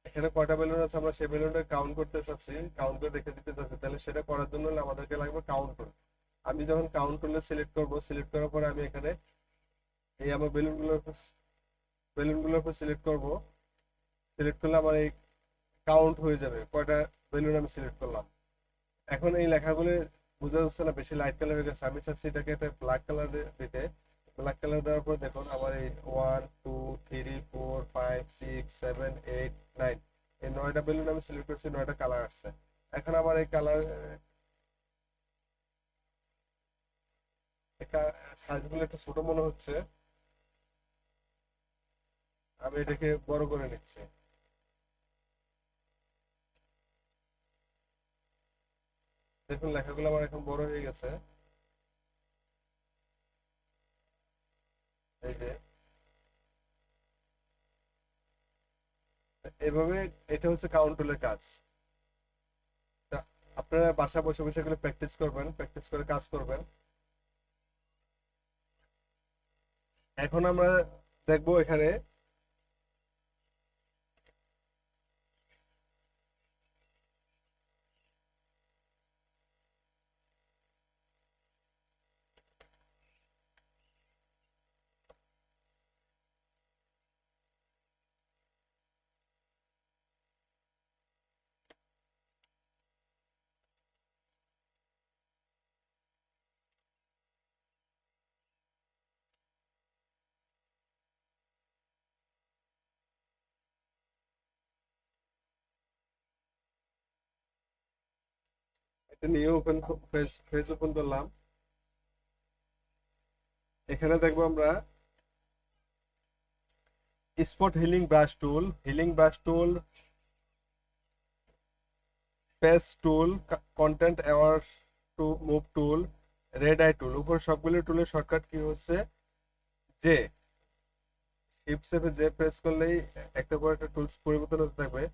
এখানে কয়টা বেলুন আছে আমরা সেই বেলুনটা কাউন্ট করতে চাচ্ছি, কাউন্ট করে রেখে দিতে চাচ্ছি। তাহলে সেটা করার জন্য হলে আমাদেরকে লাগবে কাউন্ট টুল। আমি যখন কাউন্ট টুলে সিলেক্ট করব, সিলেক্ট করার পরে আমি এখানে এই আমার বেলুনগুলোর উপর সিলেক্ট করব। সিলেক্ট করলে আমার এই কাউন্ট হয়ে যাবে কয়টা বেলুন আমি সিলেক্ট করলাম। এখন এই লেখাগুলো বোঝা যাচ্ছে না, বেশি লাইট কালার হয়ে গেছে। আমি চাচ্ছি এটাকে একটা ব্ল্যাক কালার দিতে। ব্ল্যাক কালার দেওয়ার পর দেখুন আমার এই 1 2 3 4 5 6 7 8 9, এই 9টা বেলুন আমি সিলেক্ট করছি, 9টা কালার আসছে। এখন আমার এই কালার সাইজগুলো একটু ছোট মনে হচ্ছে, আমি এটাকে বড় করে নিচ্ছি। দেখুন লেখাগুলো আমার এখন বড় হয়ে গেছে। এই যে এভাবে, এটা হচ্ছে কাউন্ট টুলের কাজ। তা আপনারা বাসা বসে বসে এগুলো প্র্যাকটিস করবেন, প্র্যাকটিস করে কাজ করবেন। এখন আমরা দেখবো এখানে একটা নিউ ওপেন ফেজ ওপেন করলাম। এখানে দেখবো আমরা spot healing brush tool, patch tool, content aware to move tool, red eye tool. উপর সবগুলো টুলের শর্টকাট কি হচ্ছে যে শিফট সেভে যে প্রেস করলেই একটা পর একটা টুলস পরিবর্তন হতে থাকবে।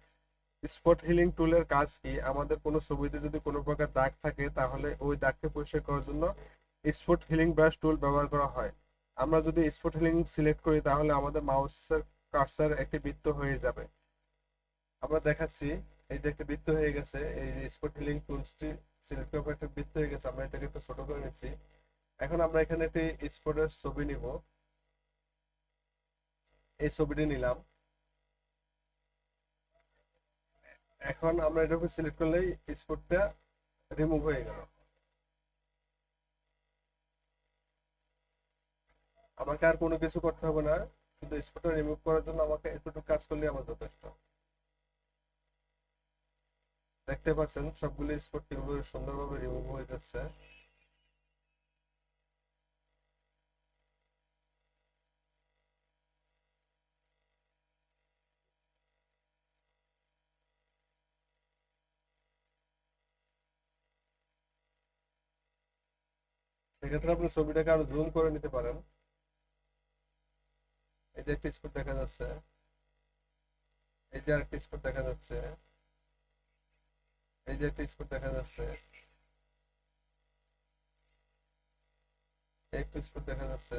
স্পট হিলিং টুলের কাজ কি, আমাদের কোনো ছবিতে যদি কোনো প্রকার দাগ থাকে তাহলে ওই দাগকে পরিষ্কার করার জন্য স্পট হিলিং ব্রাশ টুল ব্যবহার করা হয়। আমরা যদি স্পট হিলিং সিলেক্ট করি তাহলে আমাদের মাউসের কার্সার একটি বৃত্ত হয়ে যাবে। আমরা দেখাচ্ছি, এই যে একটা বৃত্ত হয়ে গেছে। এই যে স্পট হিলিং টুলসটি সিলেক্ট করার পর একটা বৃত্ত হয়ে গেছে, আমরা এটাকে একটু ছোট করে নিচ্ছি। এখন আমরা এখানে একটি স্পটের ছবি নিব, এই ছবিটি নিলাম। এখন আমরা এটার উপর সিলেক্ট করলেই স্পটটা রিমুভ হয়ে গেল। আমাকে আর কোনো কিছু করতে হবে না, শুধু স্পটটা রিমুভ করার জন্য আমাকে এতটুকু কাজ করলে আমার যথেষ্ট। দেখতে পাচ্ছেন সবগুলো স্পট কিভাবে সুন্দরভাবে রিমুভ হয়ে যাচ্ছে। সেক্ষেত্রে আপনি ছবিটাকে আরো জুম করে নিতে পারেন। এই যে একটা স্পট দেখা যাচ্ছে, এই যে আরেকটা স্পট দেখা যাচ্ছে। এই যে একটা স্পট দেখা যাচ্ছে, একটু স্পট দেখা যাচ্ছে।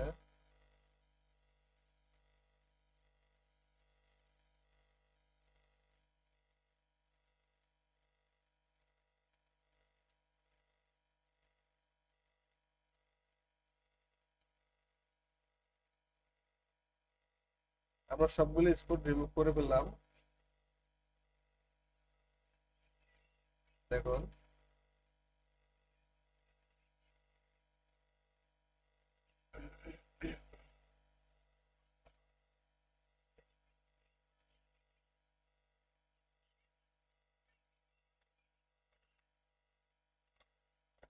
আমরা সবগুলো স্পট রিমুভ করে ফেললাম। দেখুন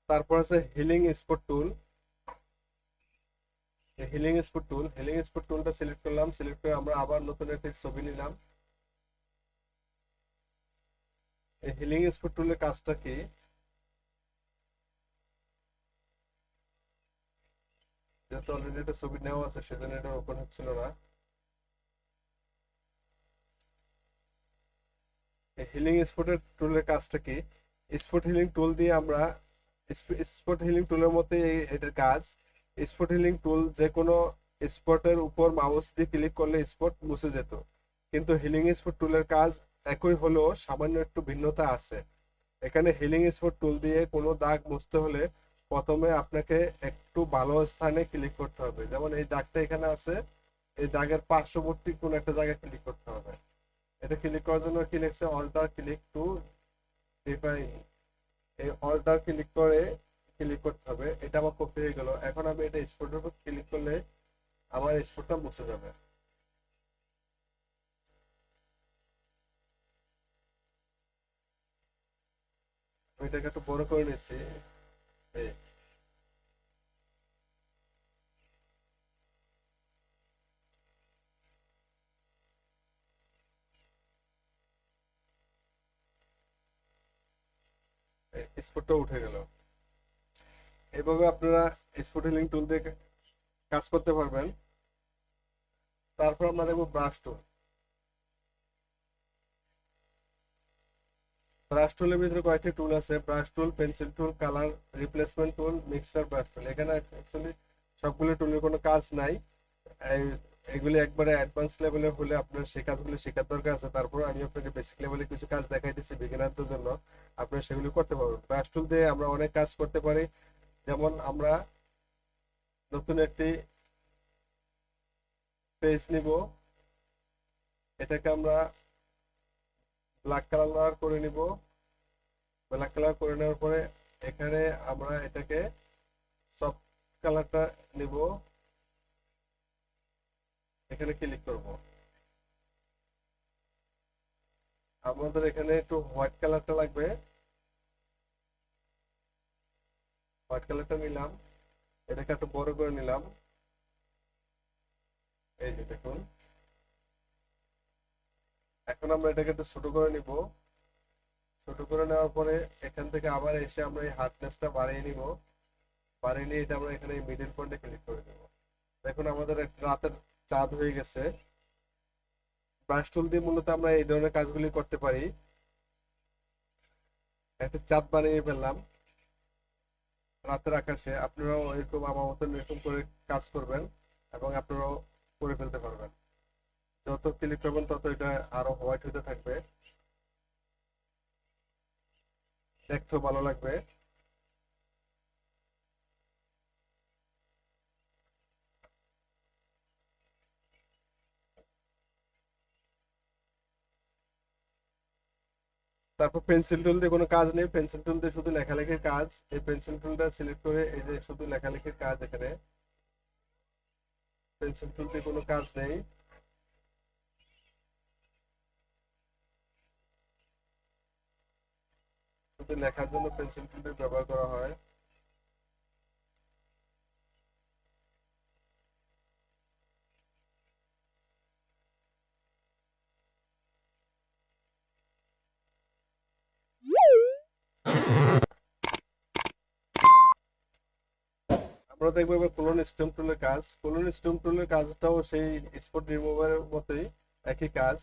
তারপর আছে হিলিং স্পট টুল। হিলিং স্পট টুলটা সিলেক্ট করলাম, সিলেক্ট করে আমরা আবার নতুন একটা ছবি নিলাম। এই হিলিং স্পট টুলের কাজটা কি, যেহেতু অলরেডি একটা ছবি নেওয়া আছে সেজন্য এটা ওপেন হচ্ছিল না। এই হিলিং স্পটের টুলের কাজটা কি, স্পট হিলিং টুল দিয়ে আমরা, স্পট হিলিং টুলের মধ্যে এটার কাজ, স্পট হিলিং টুল যে কোনো স্পটের উপর মাউস দিয়ে ক্লিক করলে স্পট মুছে যেত, কিন্তু হিলিং স্পট টুলের কাজ একই হলেও সামান্য একটু ভিন্নতা আছে। এখানে হিলিং স্পট টুল দিয়ে কোনো দাগ মুছতে হলে প্রথমে আপনাকে একটু ভালো স্থানে ক্লিক করতে হবে, যেমন এই দাগটা এখানে আছে, এই দাগের পার্শ্ববর্তী কোন একটা জায়গায় ক্লিক করতে হবে। এটা ক্লিক করার জন্য কি লিখছে, অল্টার ক্লিক টু ডিফাইন, এই অল্টার ক্লিক করে ক্লিক করতে হবে। এটা আমার কপি হয়ে গেল, এখন আমি এটা স্পটের উপর ক্লিক করলে আমার স্পটটা মুছে যাবে। আমি এটাকে একটু বড় করে নিচ্ছি। এই স্পটটা উঠে গেল। এইভাবে আপনারা স্পট হিলিং টুল দিয়ে কাজ করতে পারবেন। তারপর আমরা দেখবো ব্রাশ টুল। ব্রাশ টুলের ভিতরে কয়েকটি টুল আছে, brush tool, pencil tool, colour replacement tool, mixer brush tool. এখানে অ্যাকচুয়ালি সবগুলো টুলের কোনো কাজ নাই। এগুলি একবারে অ্যাডভান্স লেভেলে হলে আপনার সেই কাজগুলো শেখার দরকার আছে। তারপর আমি আপনাকে বেসিক লেভেলে কিছু কাজ দেখাই দিচ্ছি বিগিনারদের জন্য, আপনারা সেগুলি করতে পারবেন। ব্রাশ টুল দিয়ে আমরা অনেক কাজ করতে পারি, যেমন আমরা নতুন একটি পেজ নিব, এটাকে আমরা ব্ল্যাক কালার করে নিব। ব্ল্যাক কালার করে নেওয়ার পরে এখানে আমরা এটাকে সফট কালারটা নিব, এখানে ক্লিক করব। আমাদের এখানে একটু হোয়াইট কালারটা লাগবে, হোয়াইট কালারটা নিলাম, এটাকে একটু বড় করে নিলাম। এই যে দেখুন, এখন আমরা এটাকে একটু ছোট করে নিব। ছোট করে নেওয়ার পরে এখান থেকে আবার এসে আমরা এই হার্ডনেসটা বাড়িয়ে নিব, বাড়িয়ে নিয়ে এটা আমরা এখানে মিডল পয়েন্টে ক্লিক করে দেব। দেখুন আমাদের একটা রাতের চাঁদ হয়ে গেছে। ব্রাশ টুল দিয়ে মূলত আমরা এই ধরনের কাজগুলি করতে পারি। একটা চাঁদ বানিয়ে ফেললাম রাতের আকাশে, আপনারাও এরকম আমার মতন এরকম করে কাজ করবেন এবং আপনারাও করে ফেলতে পারবেন। যত ক্লিক করবেন তত এটা আরো হোয়াইট হতে থাকবে, দেখতেও ভালো লাগবে। তারপর পেন্সিল টুল দিয়ে কোনো কাজ নেই, পেন্সিল টুল দিয়ে শুধু লেখালেখির কাজ। এই পেন্সিল টুলটা সিলেক্ট করে এই যে শুধু লেখালেখির কাজ, এখানে পেন্সিল টুল দিয়ে কোনো কাজ নেই। শুধু লেখার জন্য পেন্সিল টুলটি ব্যবহার করা হয়। আমরা দেখবো এবার কোলন স্ট্যাম্প টুলের কাজ। কোলন স্ট্যাম্প টুলের কাজটাও সেই স্পট রিমুভারের মতোই, একই কাজ।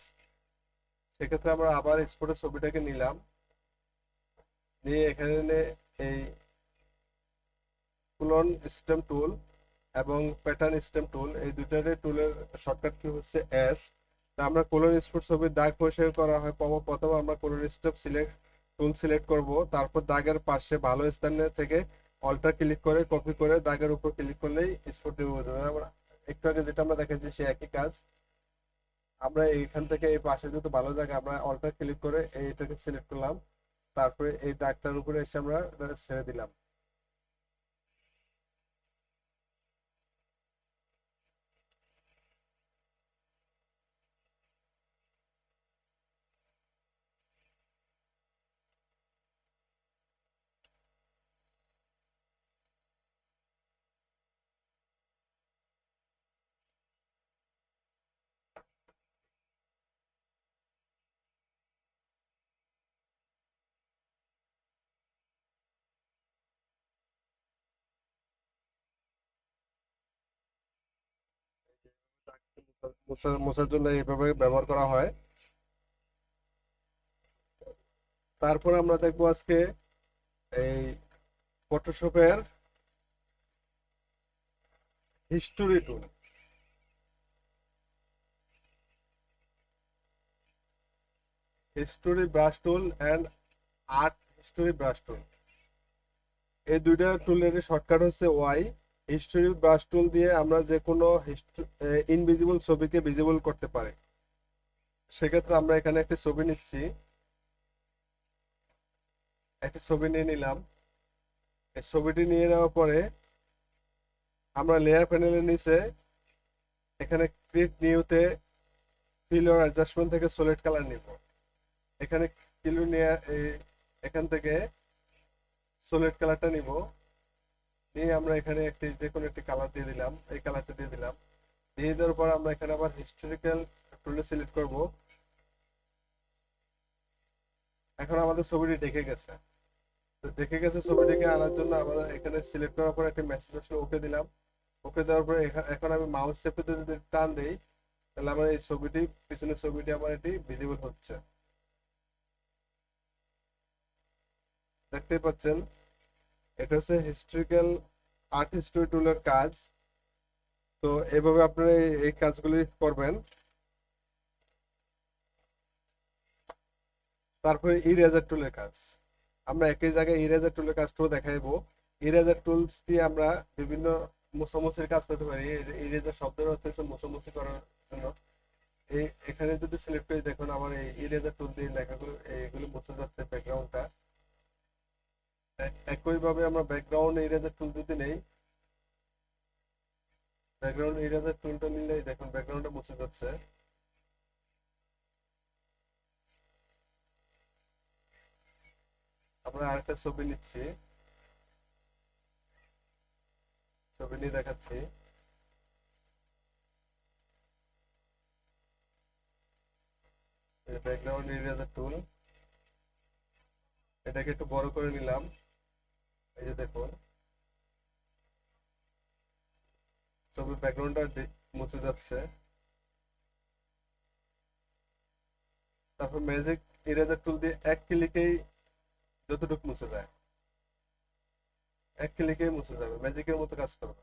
সেক্ষেত্রে আমরা আবার স্পটের ছবিটাকে নিলাম, নিয়ে এখানে এই কুলন স্টেম টুল এবং প্যাটার্ন স্টেম টুল, এই দুটার টুলের শর্টকাট কি হচ্ছে এস। তা আমরা কোলন স্পট ছবির দাগ পরিষ্কার করা হয় প্রথমে আমরা কোলন স্টেপ টুল সিলেক্ট করব, তারপর দাগের পাশে ভালো স্থানে থেকে অল্টার ক্লিক করে কপি করে দাগের উপর ক্লিক করলেই স্পট রিমুভ হয়ে যাবে। আমরা একটু আগে যেটা আমরা দেখেছি সে একই কাজ। আমরা এইখান থেকে এই পাশে যেহেতু ভালো জায়গা, আমরা অল্টার ক্লিক করে এইটাকে সিলেক্ট করলাম, তারপরে এই দাগটার উপরে এসে আমরা ছেড়ে দিলাম। মোছার জন্য এইভাবে ব্যবহার করা হয়। তারপর আমরা দেখবো আজকে এই ফটোশপের history tool. History brush tool and art history brush tool, এই দুইটা টুলের শর্টকাট হচ্ছে ওয়াই। হিস্টোরি ব্রাশ টুল দিয়ে আমরা যে কোনো ইনভিজিবল ছবিকে ভিজিবল করতে পারি। সেক্ষেত্রে আমরা এখানে একটি ছবি নিচ্ছি, একটি ছবি নিয়ে নিলাম। এই ছবিটি নিয়ে নেওয়ার পরে আমরা লেয়ার প্যানেলের নিচে এখানে ক্রিয়েট নিউতে ফিল অর অ্যাডজাস্টমেন্ট থেকে সলিড কালার নিব। এখানে কিলো নিয়ে এখান থেকে সলিড কালারটা নিব, নিয়ে আমরা এখানে একটি যে কোনো একটি কালার দিয়ে দিলাম, এই কালারটা দিয়ে দিলাম। দিয়ে দেওয়ার পর আমরা এখানে আবার হিস্টোরিক্যাল টুলে সিলেক্ট করব। এখন আমাদের ছবিটি দেখে গেছে, তো দেখে গেছে ছবিটিকে আনার জন্য আমরা এখানে সিলেক্ট করার পর একটা মেসেজ আসলে ওকে দিলাম। ওকে দেওয়ার পরে এখন আমি মাউস চেপে যদি টান দেই তাহলে আমার এই ছবিটি, পিছনের ছবিটি আমার এটি ভিজিবল হচ্ছে, দেখতে পাচ্ছেন। এটা হচ্ছে হিস্টোরিক্যাল আর্ট হিস্টোরি টুলের কাজ। তো এভাবে আপনারা এই কাজগুলি করবেন। তারপরে ইরেজার টুলের কাজ, আমরা একই জায়গায় ইরেজার টুলের কাজটাও দেখাইবো। ইরেজার টুলস দিয়ে আমরা বিভিন্ন মোছামুছির কাজ করতে পারি। ইরেজার শব্দের অর্থ হচ্ছে মোছামুছি করার জন্য। এই এখানে যদি সিলেক্ট করে দেখুন আমার এই ইরেজার টুল দিয়ে লেখাগুলো এইগুলো মুছে যাচ্ছে ব্যাকগ্রাউন্ডটা। একইভাবে আমরা ব্যাকগ্রাউন্ড ইরেজার টুল যদি নেই, ব্যাকগ্রাউন্ড ইরেজার টুলটা নিলেই দেখুন ব্যাকগ্রাউন্ডটা মুছে যাচ্ছে। আমরা আরেকটা ছবি নিচ্ছি, ছবি নিয়ে দেখাচ্ছি। ব্যাকগ্রাউন্ড ইরেজার টুল, এটাকে একটু বড় করে নিলাম। এই যে দেখুন ছবির ব্যাকগ্রাউন্ডটা মুছে যাচ্ছে। তারপর ম্যাজিক ইরেজার টুল দিয়ে এক ক্লিকেই যতটুকু মুছে যায়, এক ক্লিকেই মুছে যাবে, ম্যাজিকের মতো কাজ করবে।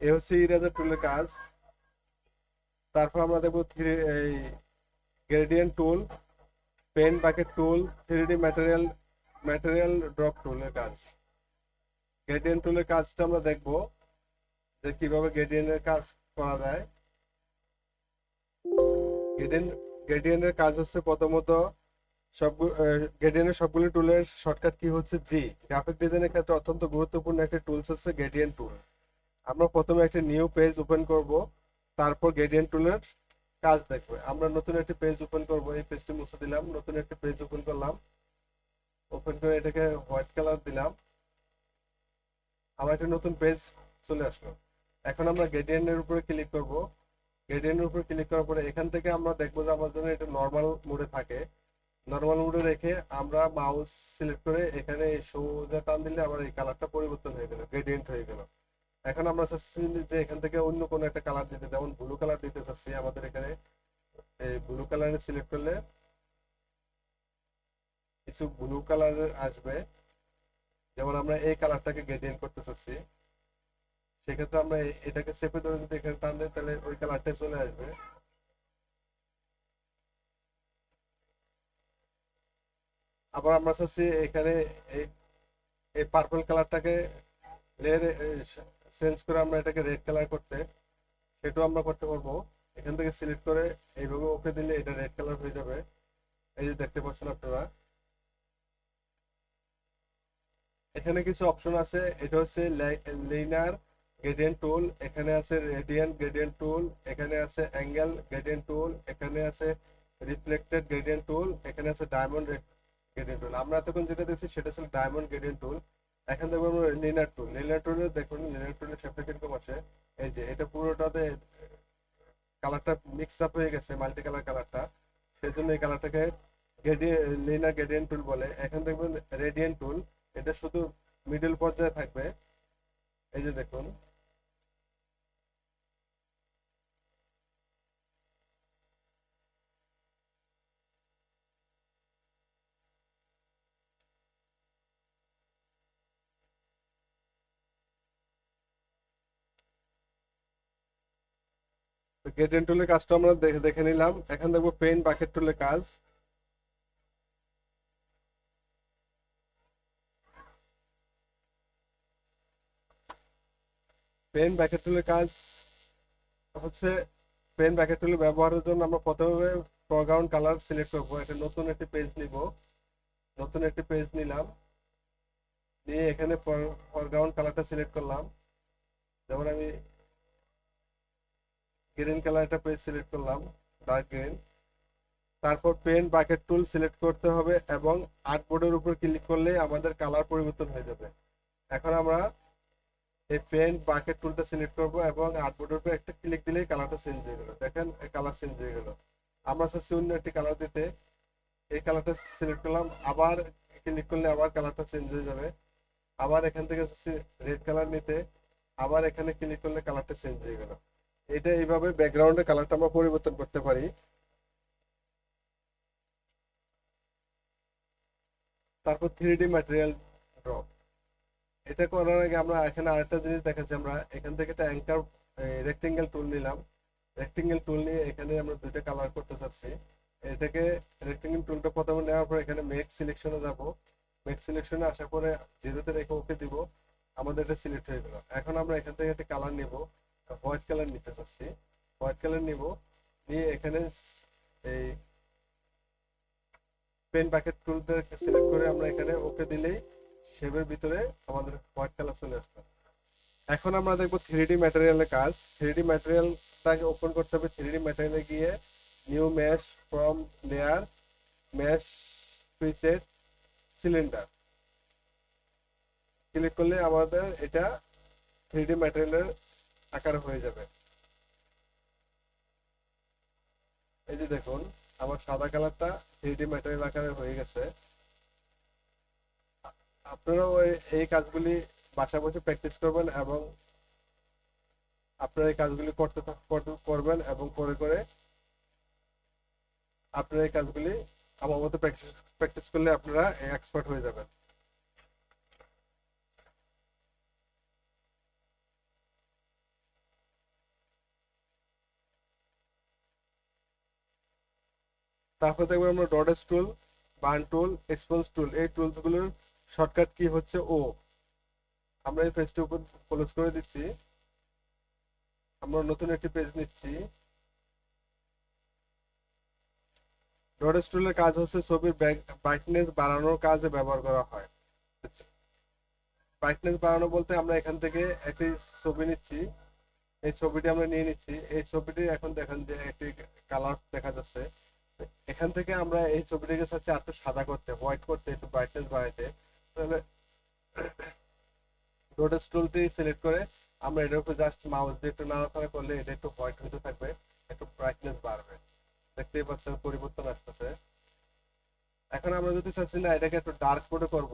এই হচ্ছে ইরেজার টুলের কাজ। তারপর আমরা দেখবো এই gradient tool, paint bucket tool, 3D material drop টুলের কাজ। গ্রেডিয়েন্ট টুলের কাজটা আমরা দেখবো যে কিভাবে গ্রেডিয়েন্টের কাজ করা যায়। গ্রেডিয়েন্টের কাজ হচ্ছে প্রথমত গ্রেডিয়েন্টের সবগুলো টুলের শর্টকাট কি হচ্ছে জি। গ্রাফিক ডিজাইনের ক্ষেত্রে অত্যন্ত গুরুত্বপূর্ণ একটা টুলস হচ্ছে গ্রেডিয়েন্ট টুল। আমরা প্রথমে একটা নিউ পেজ ওপেন করব, তারপর গ্রেডিয়েন্ট টুলের কাজ দেখবে। আমরা নতুন একটি পেজ ওপেন করব, এই পেজটি মুছে দিলাম, নতুন একটি পেজ ওপেন করলাম, ওপেন করে এটাকে হোয়াইট কালার দিলাম, আমার একটা নতুন পেজ চলে আসলো। এখন আমরা গ্রেডিয়েন্টের উপরে ক্লিক করব। গ্রেডিয়েন্টের উপরে ক্লিক করার পরে এখান থেকে আমরা দেখবো যে আমার জন্য এটা নর্মাল মোডে থাকে। নর্মাল মোডে রেখে আমরা মাউস সিলেক্ট করে এখানে সোজা টান দিলে আমার এই কালারটা পরিবর্তন হয়ে গেল, গ্রেডিয়েন্ট হয়ে গেল। এখন আমরা চাচ্ছি যে এখান থেকে অন্য কোনো একটা কালার দিতে, যেমন ব্লু কালার দিতে চাচ্ছি। আমাদের এখানে এই ব্লু কালারে সিলেক্ট করলে কিছু ব্লু কালারের আসবে। যেমন আমরা এই কালারটাকে গ্রেডিয়েন্ট করতে চাচ্ছি, সেক্ষেত্রে আমরা এটাকে চেপে ধরে যদি এখানে টান দিই তাহলে ওই কালারটা চলে আসবে। আবার আমরা চাচ্ছি এখানে এই এই পার্পল কালারটাকে লেয়ার চেঞ্জ করে আমরা এটাকে রেড কালার করতে, সেটাও আমরা করতে পারবো। এখান থেকে সিলেক্ট করে এইভাবে ওকে দিলে এটা রেড কালার হয়ে যাবে। এই যে দেখতে পাচ্ছেন আপনারা, এখানে কিছু অপশন আছে। এটা হচ্ছে লিনিয়ার গ্রেডিয়েন্ট টুল, এখানে আছে রেডিয়ান্ট গ্রেডিয়েন্ট টুল, এখানে আছে অ্যাঙ্গেল গ্রেডিয়েন্ট টুল, এখানে আছে রিফ্লেক্টেড গ্রেডিয়েন্ট টুল, এখানে আছে ডায়মন্ড গ্রেডিয়েন্ট টুল। আমরা এতক্ষণ যেটা দেখছি সেটা ছিল ডায়মন্ড গ্রেডিয়েন্ট টুল। এখন দেখবো আমরা লিনিয়ার টুল। লিনিয়ার টুলে দেখুন লিনিয়ার টুলের শেপটা কিরকম আছে। এই যে এটা পুরোটাতে কালারটা মিক্স আপ হয়ে গেছে, মাল্টি কালার কালারটা, সেই জন্য এই কালারটাকে লিনিয়ার গ্রেডিয়েন্ট টুল বলে। এখন দেখবেন রেডিয়েন্ট টুল, এটা শুধু মিডল পর্যায়ে থাকবে। এই যে দেখুন, গ্রেডিয়েন্ট টুলের কাজটা আমরা দেখে দেখে নিলাম। এখন দেখবো পেন বাকেট টুলের কাজ। পেন বাকেট টুলের কাজ হচ্ছে, পেন বাকেট টুল ব্যবহারের জন্য আমরা প্রথমে ফরগ্রাউন্ড কালার সিলেক্ট করবো। এটা নতুন একটি পেজ নিব, নতুন একটি পেজ নিলাম, নিয়ে এখানে ফরগ্রাউন্ড কালারটা সিলেক্ট করলাম। যেমন আমি গ্রিন কালার একটা পেজ সিলেক্ট করলাম, ডার্ক গ্রিন। তারপর পেন বাকেট টুল সিলেক্ট করতে হবে এবং আর্টবোর্ডের উপর ক্লিক করলে আমাদের কালার পরিবর্তন হয়ে যাবে। এখন আমরা এই পেন বাকেট টুলটা সিলেক্ট করব এবং আর্টবোর্ডের উপর একটা ক্লিক দিলেই কালারটা চেঞ্জ হয়ে গেল। দেখেন কালার চেঞ্জ হয়ে গেল। আমরা চাচ্ছি অন্য একটি কালার দিতে, এই কালারটা সিলেক্ট করলাম, আবার ক্লিক করলে আবার কালারটা চেঞ্জ হয়ে যাবে। আবার এখান থেকে রেড কালার নিতে, আবার এখানে ক্লিক করলে কালারটা চেঞ্জ হয়ে গেল। এটা এইভাবে ব্যাকগ্রাউন্ডের কালারটা আমরা পরিবর্তন করতে পারি। তারপর 3D ম্যাটেরিয়াল ড্রপ, এটা করার আগে আমরা এখানে আরেকটা জিনিস দেখাচ্ছি। আমরা এখান থেকে একটা অ্যাঙ্কার রেক্টেঙ্গেল টুল নিলাম। রেক্টেঙ্গেল টুল নিয়ে এখানে আমরা দুইটা কালার করতে চাচ্ছি। এটাকে রেক্টেঙ্গেল টুলটা প্রথমে নেওয়ার পর এখানে মেক সিলেকশনে যাব। মেক সিলেকশনে আসার পরে জিরোতে রেখে ওকে দিব, আমাদের এটা সিলেক্ট হয়ে গেল। এখন আমরা এখান থেকে একটা কালার নিব, হোয়াইট কালার নিতে চাচ্ছি। হোয়াইট কালার নিব, নিয়ে এখানে এই পেন বাকেট টুলটা সিলেক্ট করে আমরা এখানে ওকে দিলেই শেপের ভিতরে আমাদের হোয়াইট কালার চলে আসবে। এখন আমরা দেখবো 3D ম্যাটেরিয়ালের কাজ। 3D ম্যাটেরিয়ালটাকে ওপেন করতে হবে। 3D ম্যাটেরিয়ালে গিয়ে new mash from layer, mash preset, cylinder click করলে আমাদের এটা 3D ম্যাটেরিয়ালের আকার হয়ে যাবে। এই যে দেখুন আমার সাদা কালারটা 3D ম্যাটেরিয়াল আকারে হয়ে গেছে। আপনারাও এই কাজগুলি বাসা বসে প্র্যাকটিস করবেন এবং আপনারা এই কাজগুলি করবেন এবং করে করে আপনারা এই কাজগুলি আমার মতো প্র্যাকটিস করলে আপনারা এক্সপার্ট হয়ে যাবেন। তারপর দেখবেন আমরা ডটেস টুল, বার্ন টুল, এক্সপোজ টুল, এই টুলসগুলোর শর্টকাট কি হচ্ছে ও। আমরা এই পেজটির উপর ক্লোজ করে দিচ্ছি, আমরা নতুন একটি পেজ নিচ্ছি। ডটেস টুলের কাজ হচ্ছে ছবির ব্রাইটনেস বাড়ানোর কাজে ব্যবহার করা হয়। ব্রাইটনেস বাড়ানো বলতে আমরা এখান থেকে একটি ছবি নিচ্ছি, এই ছবিটি আমরা নিয়ে নিচ্ছি। এই ছবিটি এখন দেখেন যে একটি কালার দেখা যাচ্ছে। এখান থেকে আমরা এই ছবিটিকে চাচ্ছি একটু সাদা করতে, হোয়াইট করতে, একটু ব্রাইটনেস বাড়াইতে। তাহলে ডটেস টুলটি সিলেক্ট করে আমরা এটার উপর জাস্ট মাউস দিয়ে একটু নাড়াচাড়া করলে এটা একটু হোয়াইট হতে থাকবে, একটু ব্রাইটনেস বাড়বে। দেখতেই পাচ্ছেন পরিবর্তন আসতেছে। এখন আমরা যদি চাচ্ছি না এটাকে একটু ডার্ক মোডে করব,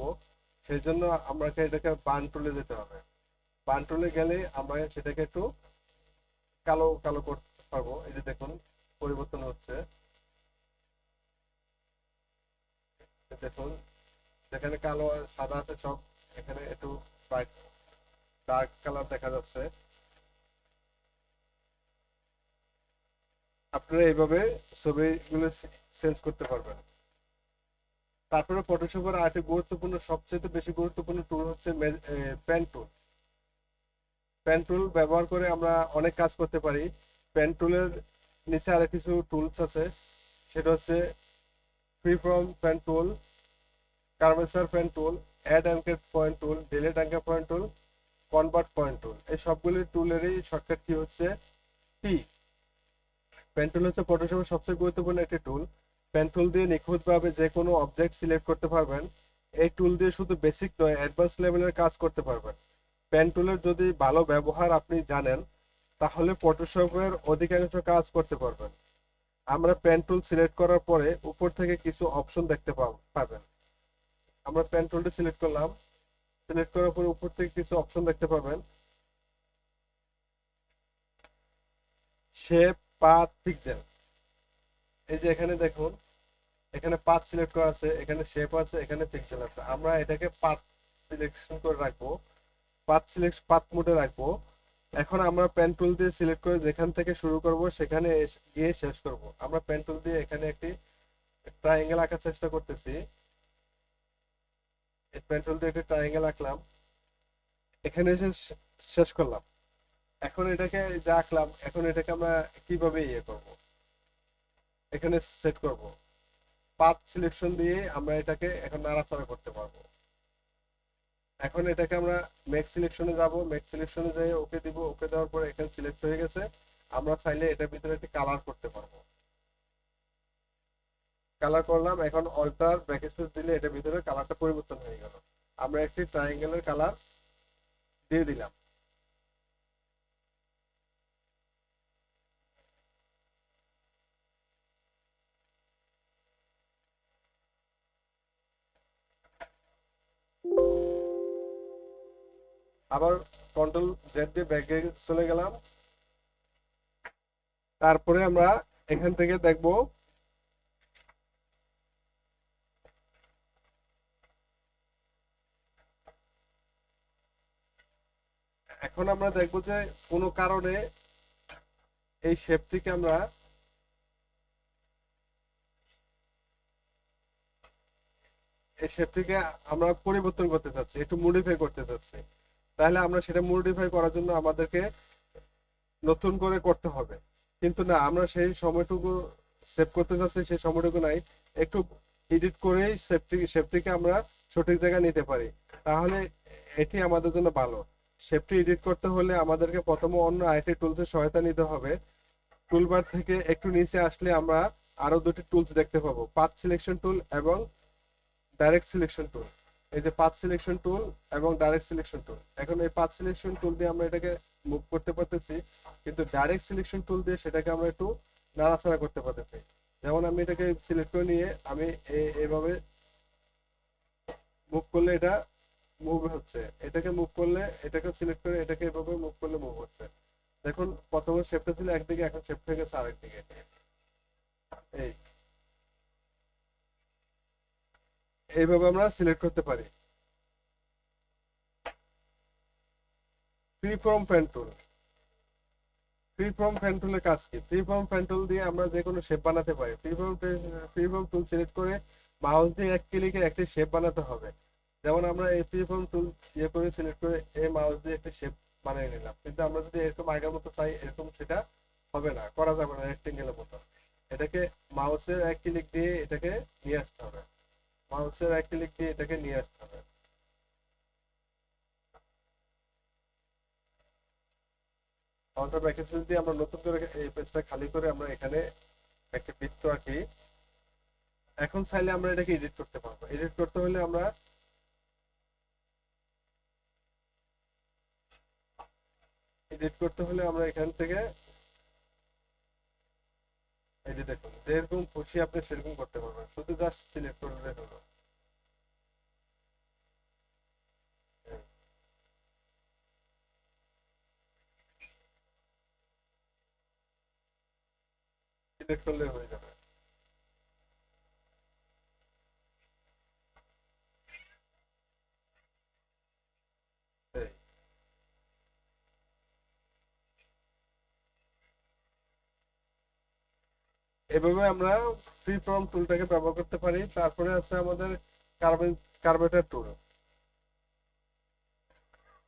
সেই জন্য আমাকে এটাকে বার্ন টুলে যেতে হবে। বার্ন টুলে গেলে আমরা সেটাকে একটু কালো কালো করতে পারবো। এই যে দেখুন পরিবর্তন হচ্ছে, দেখুন, যেখানে কালো আর সাদা আছে সব এখানে একটু ব্রাইট ডার্ক কালার দেখা যাচ্ছে। আপনারা এইভাবে ছবিগুলো চেঞ্জ করতে পারবেন। তারপরে ফটোশপের আরেকটি গুরুত্বপূর্ণ, সবচেয়ে বেশি গুরুত্বপূর্ণ টুল হচ্ছে পেন টুল। পেন টুল ব্যবহার করে আমরা অনেক কাজ করতে পারি। পেন টুলের নিচে আরো কিছু টুলস আছে, সেটা হচ্ছে free form pen tool, curvature pen tool, add anchor point tool, delete anchor point tool, convert point tool. এই সবগুলি টুলেরই শর্টকাট কি হচ্ছে পি। পেন টুল হচ্ছে ফটোশপের সবচেয়ে গুরুত্বপূর্ণ একটি টুল। পেন টুল দিয়ে নিখুঁতভাবে যে কোনো অবজেক্ট সিলেক্ট করতে পারবেন। এই টুল দিয়ে শুধু বেসিক নয়, অ্যাডভান্স লেভেলের কাজ করতে পারবেন। পেন টুলের যদি ভালো ব্যবহার আপনি জানেন, তাহলে ফটোশপের অধিকাংশ কাজ করতে পারবেন। আমরা পেন টুল সিলেক্ট করার পরে উপর থেকে কিছু অপশন দেখতে পাবেন। আমরা পেন টুলটি সিলেক্ট করলাম, সিলেক্ট করার পরে উপর থেকে কিছু অপশন দেখতে পাবেন। Shape, path, pixel. এই যে এখানে দেখুন, এখানে পাথ সিলেক্ট করা আছে, এখানে শেপ আছে, এখানে পিক্সেল আছে। আমরা এটাকে পাথ সিলেকশন করে রাখবো, পাথ মোডে রাখবো। এখন আমরা পেন টুল দিয়ে সিলেক্ট করে যেখান থেকে শুরু করব সেখানে গিয়ে শেষ করব। আমরা পেন টুল দিয়ে এখানে একটি ট্রায়াঙ্গেল আঁকার চেষ্টা করতেছি। এই পেন টুল দিয়ে একটি ট্রায়াঙ্গেল আঁকলাম, এখানে এসে শেষ করলাম। এখন এটাকে যা আঁকলাম, এখন এটাকে আমরা কিভাবে ইয়ে করব, এখানে সেট করব। পাথ সিলেকশন দিয়ে আমরা এটাকে এখন নাড়াচাড়া করতে পারবো। এখন এটাকে আমরা মেক সিলেকশনে যাব, মেক সিলেকশনে যাই ওকে দিব, ওকে দেওয়ার পরে এখানে সিলেক্ট হয়ে গেছে। আমরা চাইলে এটার ভিতরে একটি কালার করতে পারবো। কালার করলাম, এখন অল্টার ব্যাকস্পেস দিলে এটার ভিতরে কালারটা পরিবর্তন হয়ে গেল। আমরা একটি ট্রায়াঙ্গেলের কালার দিয়ে দিলাম। আবার কন্ট্রোল জেড দিয়ে ব্যাকে চলে গেলাম। তারপরে আমরা এখান থেকে দেখব, এখন আমরা দেখব যে কোনো কারণে এই শেপটিকে আমরা পরিবর্তন করতে চাচ্ছি, একটু মডিফাই করতে চাচ্ছি। তাহলে আমরা সেটা মডিফাই করার জন্য আমাদেরকে নতুন করে করতে হবে। কিন্তু না, আমরা সেই সময়টুকু সেভ করতে চাচ্ছি, সেই সময়টুকু নাই। একটু এডিট করেই শেপটিকে আমরা সঠিক জায়গায় নিতে পারি, তাহলে এটি আমাদের জন্য ভালো। শেপটি এডিট করতে হলে আমাদেরকে প্রথমে অন্য আইটি টুলসের সহায়তা নিতে হবে। টুলবার থেকে একটু নিচে আসলে আমরা আরো দুটি টুলস দেখতে পাবো, পাথ সিলেকশন টুল এবং ডাইরেক্ট সিলেকশন টুল। এই যে পাথ সিলেকশন টুল এবং ডাইরেক্ট সিলেকশন টুল, এখন এই পাথ সিলেকশন টুল দিয়ে আমরা এটাকে মুভ করতে পারতেছি, কিন্তু ডাইরেক্ট সিলেকশন টুল দিয়ে সেটাকে আমরা একটু নাড়াচাড়া করতে পারতেছি। যেমন আমি এটাকে সিলেক্ট করে নিয়ে আমি এইভাবে মুভ করলে এটা মুভ হচ্ছে, এটাকে মুভ করলে, এটাকে সিলেক্ট করে এটাকে এভাবে মুভ করলে মুভ হচ্ছে। দেখুন, প্রথমে শেপটা ছিল একদিকে, এখন শেপ হয়ে গেছে আরেকদিকে। এই এইভাবে আমরা সিলেক্ট করতে পারি। Free form pen tool, free form pen টুলের কাজ কি? ফ্রি ফর্ম পেন টুল দিয়ে আমরা যে কোনো শেপ বানাতে পারি। ফ্রি ফর্ম টুল সিলেক্ট করে মাউস দিয়ে এক ক্লিকে একটি শেপ বানাতে হবে। যেমন আমরা এই ফ্রি ফর্ম টুল ইয়ে করে সিলেক্ট করে এই মাউস দিয়ে একটা শেপ বানিয়ে নিলাম, কিন্তু আমরা যদি এরকম আগের মতো চাই, এরকম সেটা হবে না, করা যাবে না রেক্টেঙ্গেলের মতো। এটাকে মাউসের এক ক্লিক দিয়ে এটাকে নিয়ে আসতে হবে, মাউসের এক ক্লিক দিয়ে এটাকে নিয়ে আসতে হবে। কাউন্টার ব্র্যাকেট দিয়ে আমরা নতুন করে এই পেজটা খালি করে আমরা এখানে একটা বৃত্ত আঁকি। এখন চাইলে আমরা এটাকে এডিট করতে পারবো। এডিট করতে হলে আমরা এখান থেকে এই যে দেখুন, যেরকম খুশি আপনি সেরকম করতে পারবেন, শুধু জাস্ট সিলেক্ট করলে হলো। সিলেক্ট করলে হয়ে যাবে। এভাবে আমরা ফ্রি ফর্ম টুলটাকে ব্যবহার করতে পারি। তারপরে আছে আমাদের কার্বেটার টুল।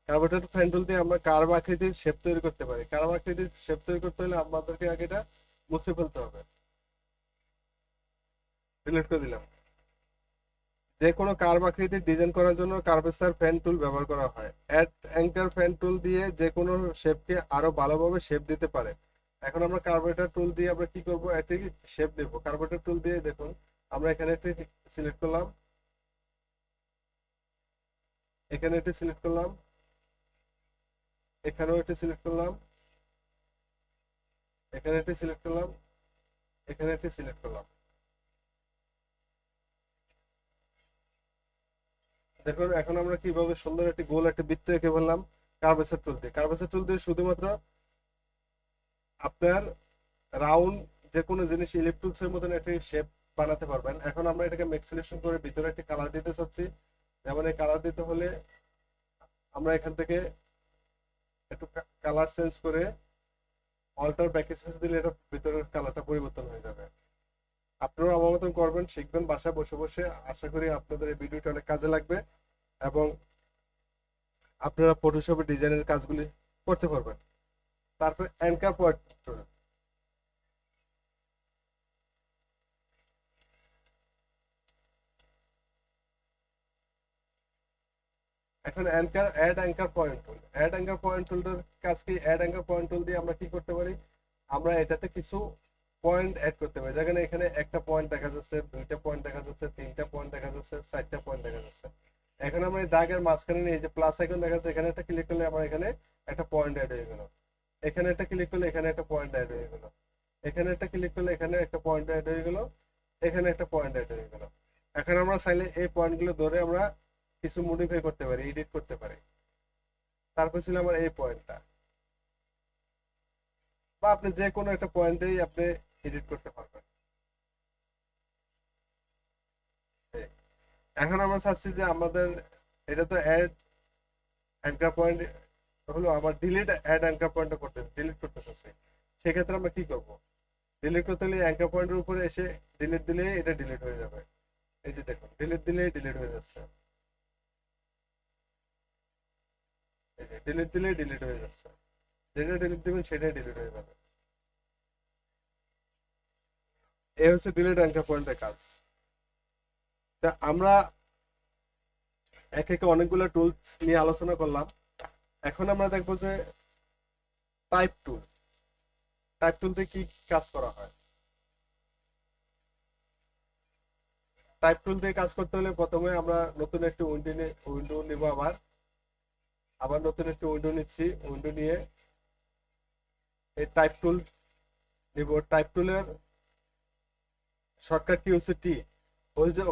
কার্বেটার ফ্যান টুল দিয়ে আমরা কার্ভ আকৃতির শেপ তৈরি করতে পারি। কার্ভ আকৃতির শেপ তৈরি করতে হলে আমাদেরকে আগে এটা মুছে ফেলতে হবে। ডিলিট করে দিলাম। যে কোনো কার্ভ আকৃতির ডিজাইন করার জন্য কার্ভেচার ফ্যান টুল ব্যবহার করা হয়। অ্যাড অ্যাঙ্কার ফ্যান টুল দিয়ে যে কোনো শেপকে আরো ভালোভাবে শেপ দিতে পারে। এখন আমরা কার্ভেটার টুল দিয়ে আমরা কি করব, একটি শেপ দেব। কার্ভেটার টুল দিয়ে দেখুন আমরা এখানে একটি সিলেক্ট করলাম, এখানে একটি সিলেক্ট করলাম, এখানেও একটি সিলেক্ট করলাম, এখানে একটি সিলেক্ট করলাম, এখানে একটি সিলেক্ট করলাম। দেখুন এখন আমরা কিভাবে সুন্দর একটি গোল একটা বৃত্ত এঁকে ফেললাম কার্ভেচার টুল দিয়ে। কার্ভেচার টুল দিয়ে শুধুমাত্র আপনার রাউন্ড যে কোনো জিনিস ইলেকট্রুলস এর মতন একটি শেপ বানাতে পারবেন। এখন আমরা এটাকে মেক্স সিলেকশন করে ভিতরে একটি কালার দিতে চাচ্ছি। যেমন এই কালার দিতে হলে আমরা এখান থেকে একটু কালার চেঞ্জ করে অল্টার ব্যাক স্পেস দিলে এটা ভিতরের কালারটা পরিবর্তন হয়ে যাবে। আপনারা আমার মতন করবেন, শিখবেন বাসায় বসে বসে। আশা করি আপনাদের এই ভিডিওটা অনেক কাজে লাগবে এবং আপনারা ফটোশপে ডিজাইনের কাজগুলি করতে পারবেন। তারপর অ্যাঙ্কার পয়েন্ট, এখন add anchor point tool. Add anchor point টুলটার কাজ কি? অ্যাড অ্যাঙ্কার পয়েন্ট টুল দিয়ে আমরা কি করতে পারি, আমরা এটাতে কিছু পয়েন্ট অ্যাড করতে পারি। যেখানে এখানে একটা পয়েন্ট দেখা যাচ্ছে, দুইটা পয়েন্ট দেখা যাচ্ছে, তিনটা পয়েন্ট দেখা যাচ্ছে, চারটা পয়েন্ট দেখা যাচ্ছে। এখন আমরা এই দাগের মাঝখানে নিয়ে যে প্লাস আইকন দেখা যাচ্ছে, এখানে একটা ক্লিক করলে আমার এখানে একটা পয়েন্ট অ্যাড হয়ে গেল। এখানে একটা ক্লিক করলে এখানে একটা পয়েন্ট অ্যাড হয়ে গেল। এখানে একটা ক্লিক করলে এখানে একটা পয়েন্ট অ্যাড হয়ে গেল। এখানে একটা পয়েন্ট অ্যাড হয়ে গেল। এখন আমরা চাইলে এই পয়েন্টগুলো ধরে আমরা কিছু মডিফাই করতে পারি, এডিট করতে পারি। তারপর ছিল আমার এই পয়েন্টটা, বা আপনি যে কোনো একটা পয়েন্টেই আপনি এডিট করতে পারবেন। এখন আমরা চাচ্ছি যে আমাদের এটা তো অ্যাড অ্যাঙ্কার পয়েন্ট হলো, আমার ডিলিট অ্যাড অ্যাঙ্কার পয়েন্টটা করতে ডিলিট করতে চাচ্ছি। সেক্ষেত্রে আমরা কি করব, ডিলিট করতে হলে অ্যাঙ্কার পয়েন্টের উপরে এসে ডিলিট দিলে এটা ডিলিট হয়ে যাবে। এই যে দেখুন ডিলিট দিলে ডিলিট হয়ে যাচ্ছে, এই যে ডিলিট দিলে ডিলিট হয়ে যাচ্ছে। যেটা ডিলিট দিবেন সেটাই ডিলিট হয়ে যাবে। এই হচ্ছে ডিলিট অ্যাঙ্কার পয়েন্টের কাজ। তা আমরা একে একে অনেকগুলো টুলস নিয়ে আলোচনা করলাম। এখন আমরা দেখবো যে টাইপ টুল। টাইপ টুল দিয়ে কি কাজ করা হয়। টাইপ টুল দিয়ে কাজ করতে হলে প্রথমে আমরা নতুন একটি উইন্ডো নিব। আবার আবার নতুন একটি উইন্ডো নিচ্ছি। উইন্ডো নিয়ে এই টাইপ টুল নিব। টাইপ টুলের শর্টকাট কি হচ্ছে T,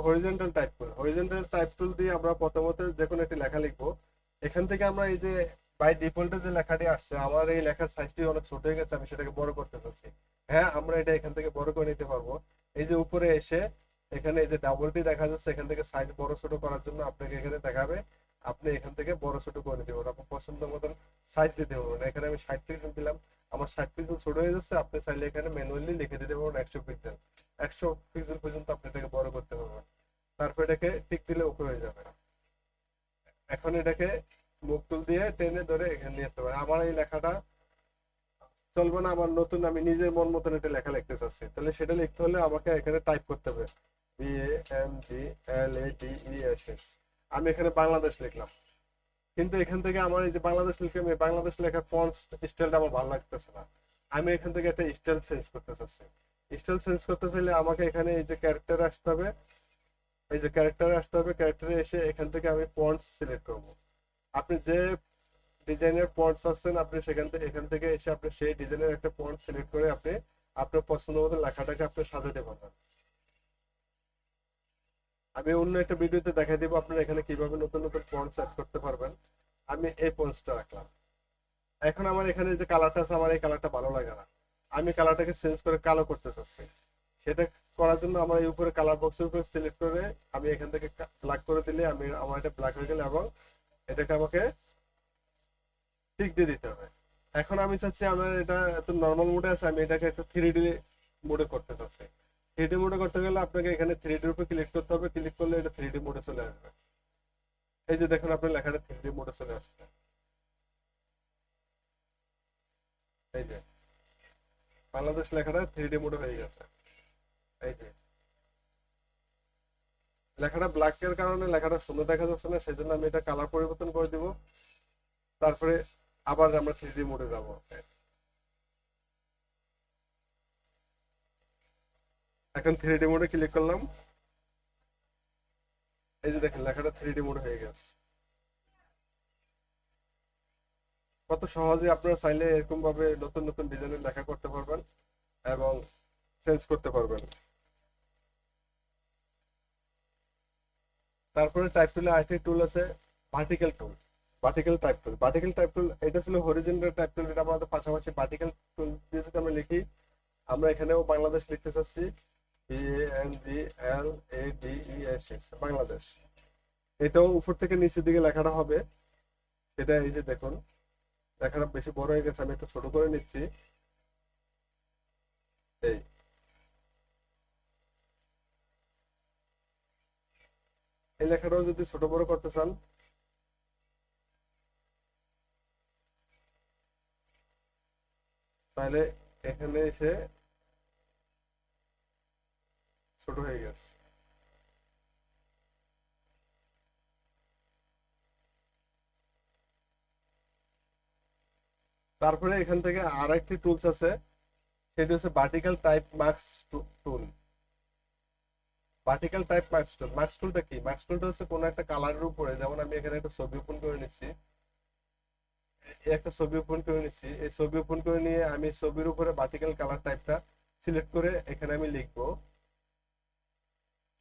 horizontal type tool. Horizontal type tool দিয়ে আমরা প্রথমত যে কোনো একটি লেখা লিখবো। এখান থেকে আমরা এই যে বাই ডিফল্টে যে লেখাটি আসছে, আমার এই লেখার সাইজটি অনেক ছোট হয়ে গেছে, আমি সেটাকে বড় করতে চাচ্ছি। হ্যাঁ, আমরা এটা এখান থেকে বড় করে নিতে পারবো। এই যে উপরে এসে এখানে এই যে ডাবলটি দেখা যাচ্ছে, এখান থেকে সাইজ বড় ছোট করার জন্য আপনাকে এখানে দেখাবে। আপনি এখান থেকে বড় ছোট করে নিতে পারবেন, আপনার পছন্দ মতন সাইজ দিতে পারবেন। এখানে আমি 60 পিক্সেল দিলাম, আমার 60 পিক্সেল ছোট হয়ে যাচ্ছে। আপনি চাইলে এখানে ম্যানুয়ালি লিখে দিতে পারবেন 100 পিক্সেল। 100 পিক্সেল পর্যন্ত আপনি এটাকে বড় করতে পারবেন। তারপর এটাকে টিক দিলে ওকে হয়ে যাবে। এখন এটাকে মুখ টুল দিয়ে টেনে ধরে এখানে নিয়ে আসতে পারে। আমার এই লেখাটা চলবে না, আমার নতুন আমি নিজের মন মতন একটা লেখা লিখতে চাচ্ছি, তাহলে সেটা লিখতে হলে আমাকে এখানে টাইপ করতে হবে BANGLADESS। আমি এখানে বাংলাদেশ লিখলাম, কিন্তু এখান থেকে আমার এই যে বাংলাদেশ লিখে আমি বাংলাদেশ লেখার ফন্ট স্টাইলটা আমার ভালো লাগতেছে না। আমি এখান থেকে একটা স্টাইল চেঞ্জ করতে চাচ্ছি। স্টাইল চেঞ্জ করতে চাইলে আমাকে এখানে এই যে ক্যারেক্টার আসতে হবে। এই যে ক্যারেক্টারে আসতে হবে, ক্যারেক্টারে এসে এখান থেকে আমি ফন্টস সিলেক্ট করব। আপনি যে ডিজাইনের ফন্টস আছেন, আপনি এখান থেকে এসে আপনি সেই ডিজাইনের একটা ফন্ট সিলেক্ট করে আপনি আপনার পছন্দ মতো লেখাটাকে আপনি সাজাতে পারবেন। আমি অন্য একটা ভিডিওতে দেখাই দিব আপনারা এখানে কিভাবে নতুন নতুন ফন্টস অ্যাড করতে পারবেন। আমি এই ফন্টসটা রাখলাম। এখন আমার এখানে যে কালারটা আছে, আমার এই কালারটা ভালো লাগে না, আমি কালারটাকে চেঞ্জ করে কালো করতে চাচ্ছি। সেটা করার জন্য আমার এই উপরে কালার বক্সের উপরে সিলেক্ট করে আমি এখান থেকে ব্ল্যাক করে দিলে আমার এটা ব্ল্যাক হয়ে গেল এবং এটাকে আমাকে টিক দিয়ে দিতে হবে। এখন আমি চাচ্ছি আমার এটা এত নর্মাল মোডে আছে, আমি এটাকে একটু 3D মোডে করতে চাচ্ছে। 3D মোডে করতে গেলে আপনাকে এখানে 3D উপর ক্লিক করতে হবে, ক্লিক করলে এটা 3D মোডে চলে আসবে। এই যে দেখুন আপনার লেখাটা 3D মোডে চলে আসছে। এই যে বাংলাদেশ লেখাটা 3D মোডে হয়ে গেছে। এই যে লেখাটা ব্ল্যাক এর কারণে লেখাটা সুন্দর দেখা যাচ্ছে না, সেজন্য আমি এটা কালার পরিবর্তন করে দিব। তারপরে আবার আমরা 3D মোডে যাব। এখন 3D মোডে ক্লিক করলাম, এই যে দেখেন লেখাটা 3D মোড হয়ে গেছে। কত সহজে আপনারা চাইলে এরকম ভাবে নতুন নতুন ডিজাইনের লেখা করতে পারবেন এবং চেঞ্জ করতে পারবেন। তারপরে টাইপ টুলে আরেকটি টুল আছে ভার্টিক্যাল টুল। ভার্টিক্যাল টাইপ টুল এটা ছিল হরিজন্টাল টাইপ টুল, এটা আমাদের পাশাপাশি ভার্টিক্যাল টুল দিয়ে যদি আমরা লিখি, আমরা এখানেও বাংলাদেশ লিখতে চাচ্ছি, BANGLADES বাংলাদেশ। এটাও উপর থেকে নিচের দিকে লেখাটা হবে, সেটা এই যে দেখুন লেখাটা বেশি বড় হয়ে গেছে, আমি একটু ছোট করে নিচ্ছি। এই এই লেখাটাও যদি ছোট বড় করতে চান, তাহলে এখানে এসে ছোট হয়ে গেছে। তারপরে এখান থেকে আর একটি টুলস আছে, সেটি হচ্ছে ভার্টিক্যাল টাইপ মার্কস টুল। ভার্টিক্যাল টাইপ মার্কস টুল, মার্কস টুলটা কি? মার্কস টুলটা হচ্ছে কোনো একটা কালারের উপরে, যেমন আমি এখানে একটা ছবি ওপেন করে নিচ্ছি, একটা ছবি ওপেন করে নিচ্ছি, এই ছবি ওপেন করে নিয়ে আমি ছবির উপরে ভার্টিক্যাল কালার টাইপটা সিলেক্ট করে এখানে আমি লিখবো,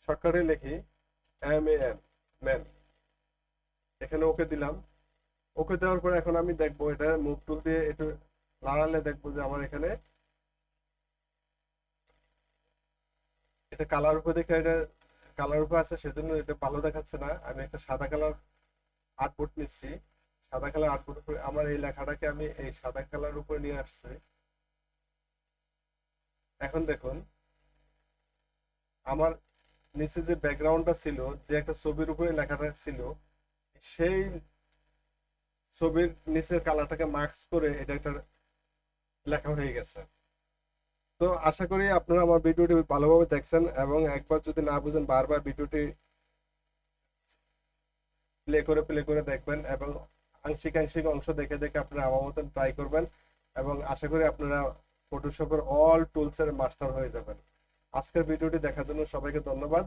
শর্টকাটে লিখি MAN ম্যান, এখানে ওকে দিলাম। ওকে দেওয়ার পরে এখন আমি দেখবো এটা মুভ টুল দিয়ে একটু লাড়ালে দেখবো যে আমার এখানে এটা কালার উপরে দেখে, এটা কালার উপরে আছে সেজন্য এটা ভালো দেখাচ্ছে না। আমি একটা সাদা কালার আর্টবোর্ড নিচ্ছি, সাদা কালার আর্টবোর্ড উপরে আমার এই লেখাটাকে আমি এই সাদা কালার উপরে নিয়ে আসছি। এখন দেখুন আমার নিচে যে ব্যাকগ্রাউন্ডটা ছিল, যে একটা ছবির উপরে লেখাটা ছিল, সেই ছবির নিচের কালারটাকে মার্কস করে এটা একটা লেখা হয়ে গেছে। তো আশা করি আপনারা আমার ভিডিওটি ভালোভাবে দেখছেন, এবং একবার যদি না বুঝেন বারবার ভিডিওটি প্লে করে দেখবেন, এবং আংশিক আংশিক অংশ দেখে দেখে আপনারা আমার মতন ট্রাই করবেন, এবং আশা করি আপনারা ফটোশপের অল টুলসের মাস্টার হয়ে যাবেন। আজকের ভিডিওটি দেখার জন্য সবাইকে ধন্যবাদ।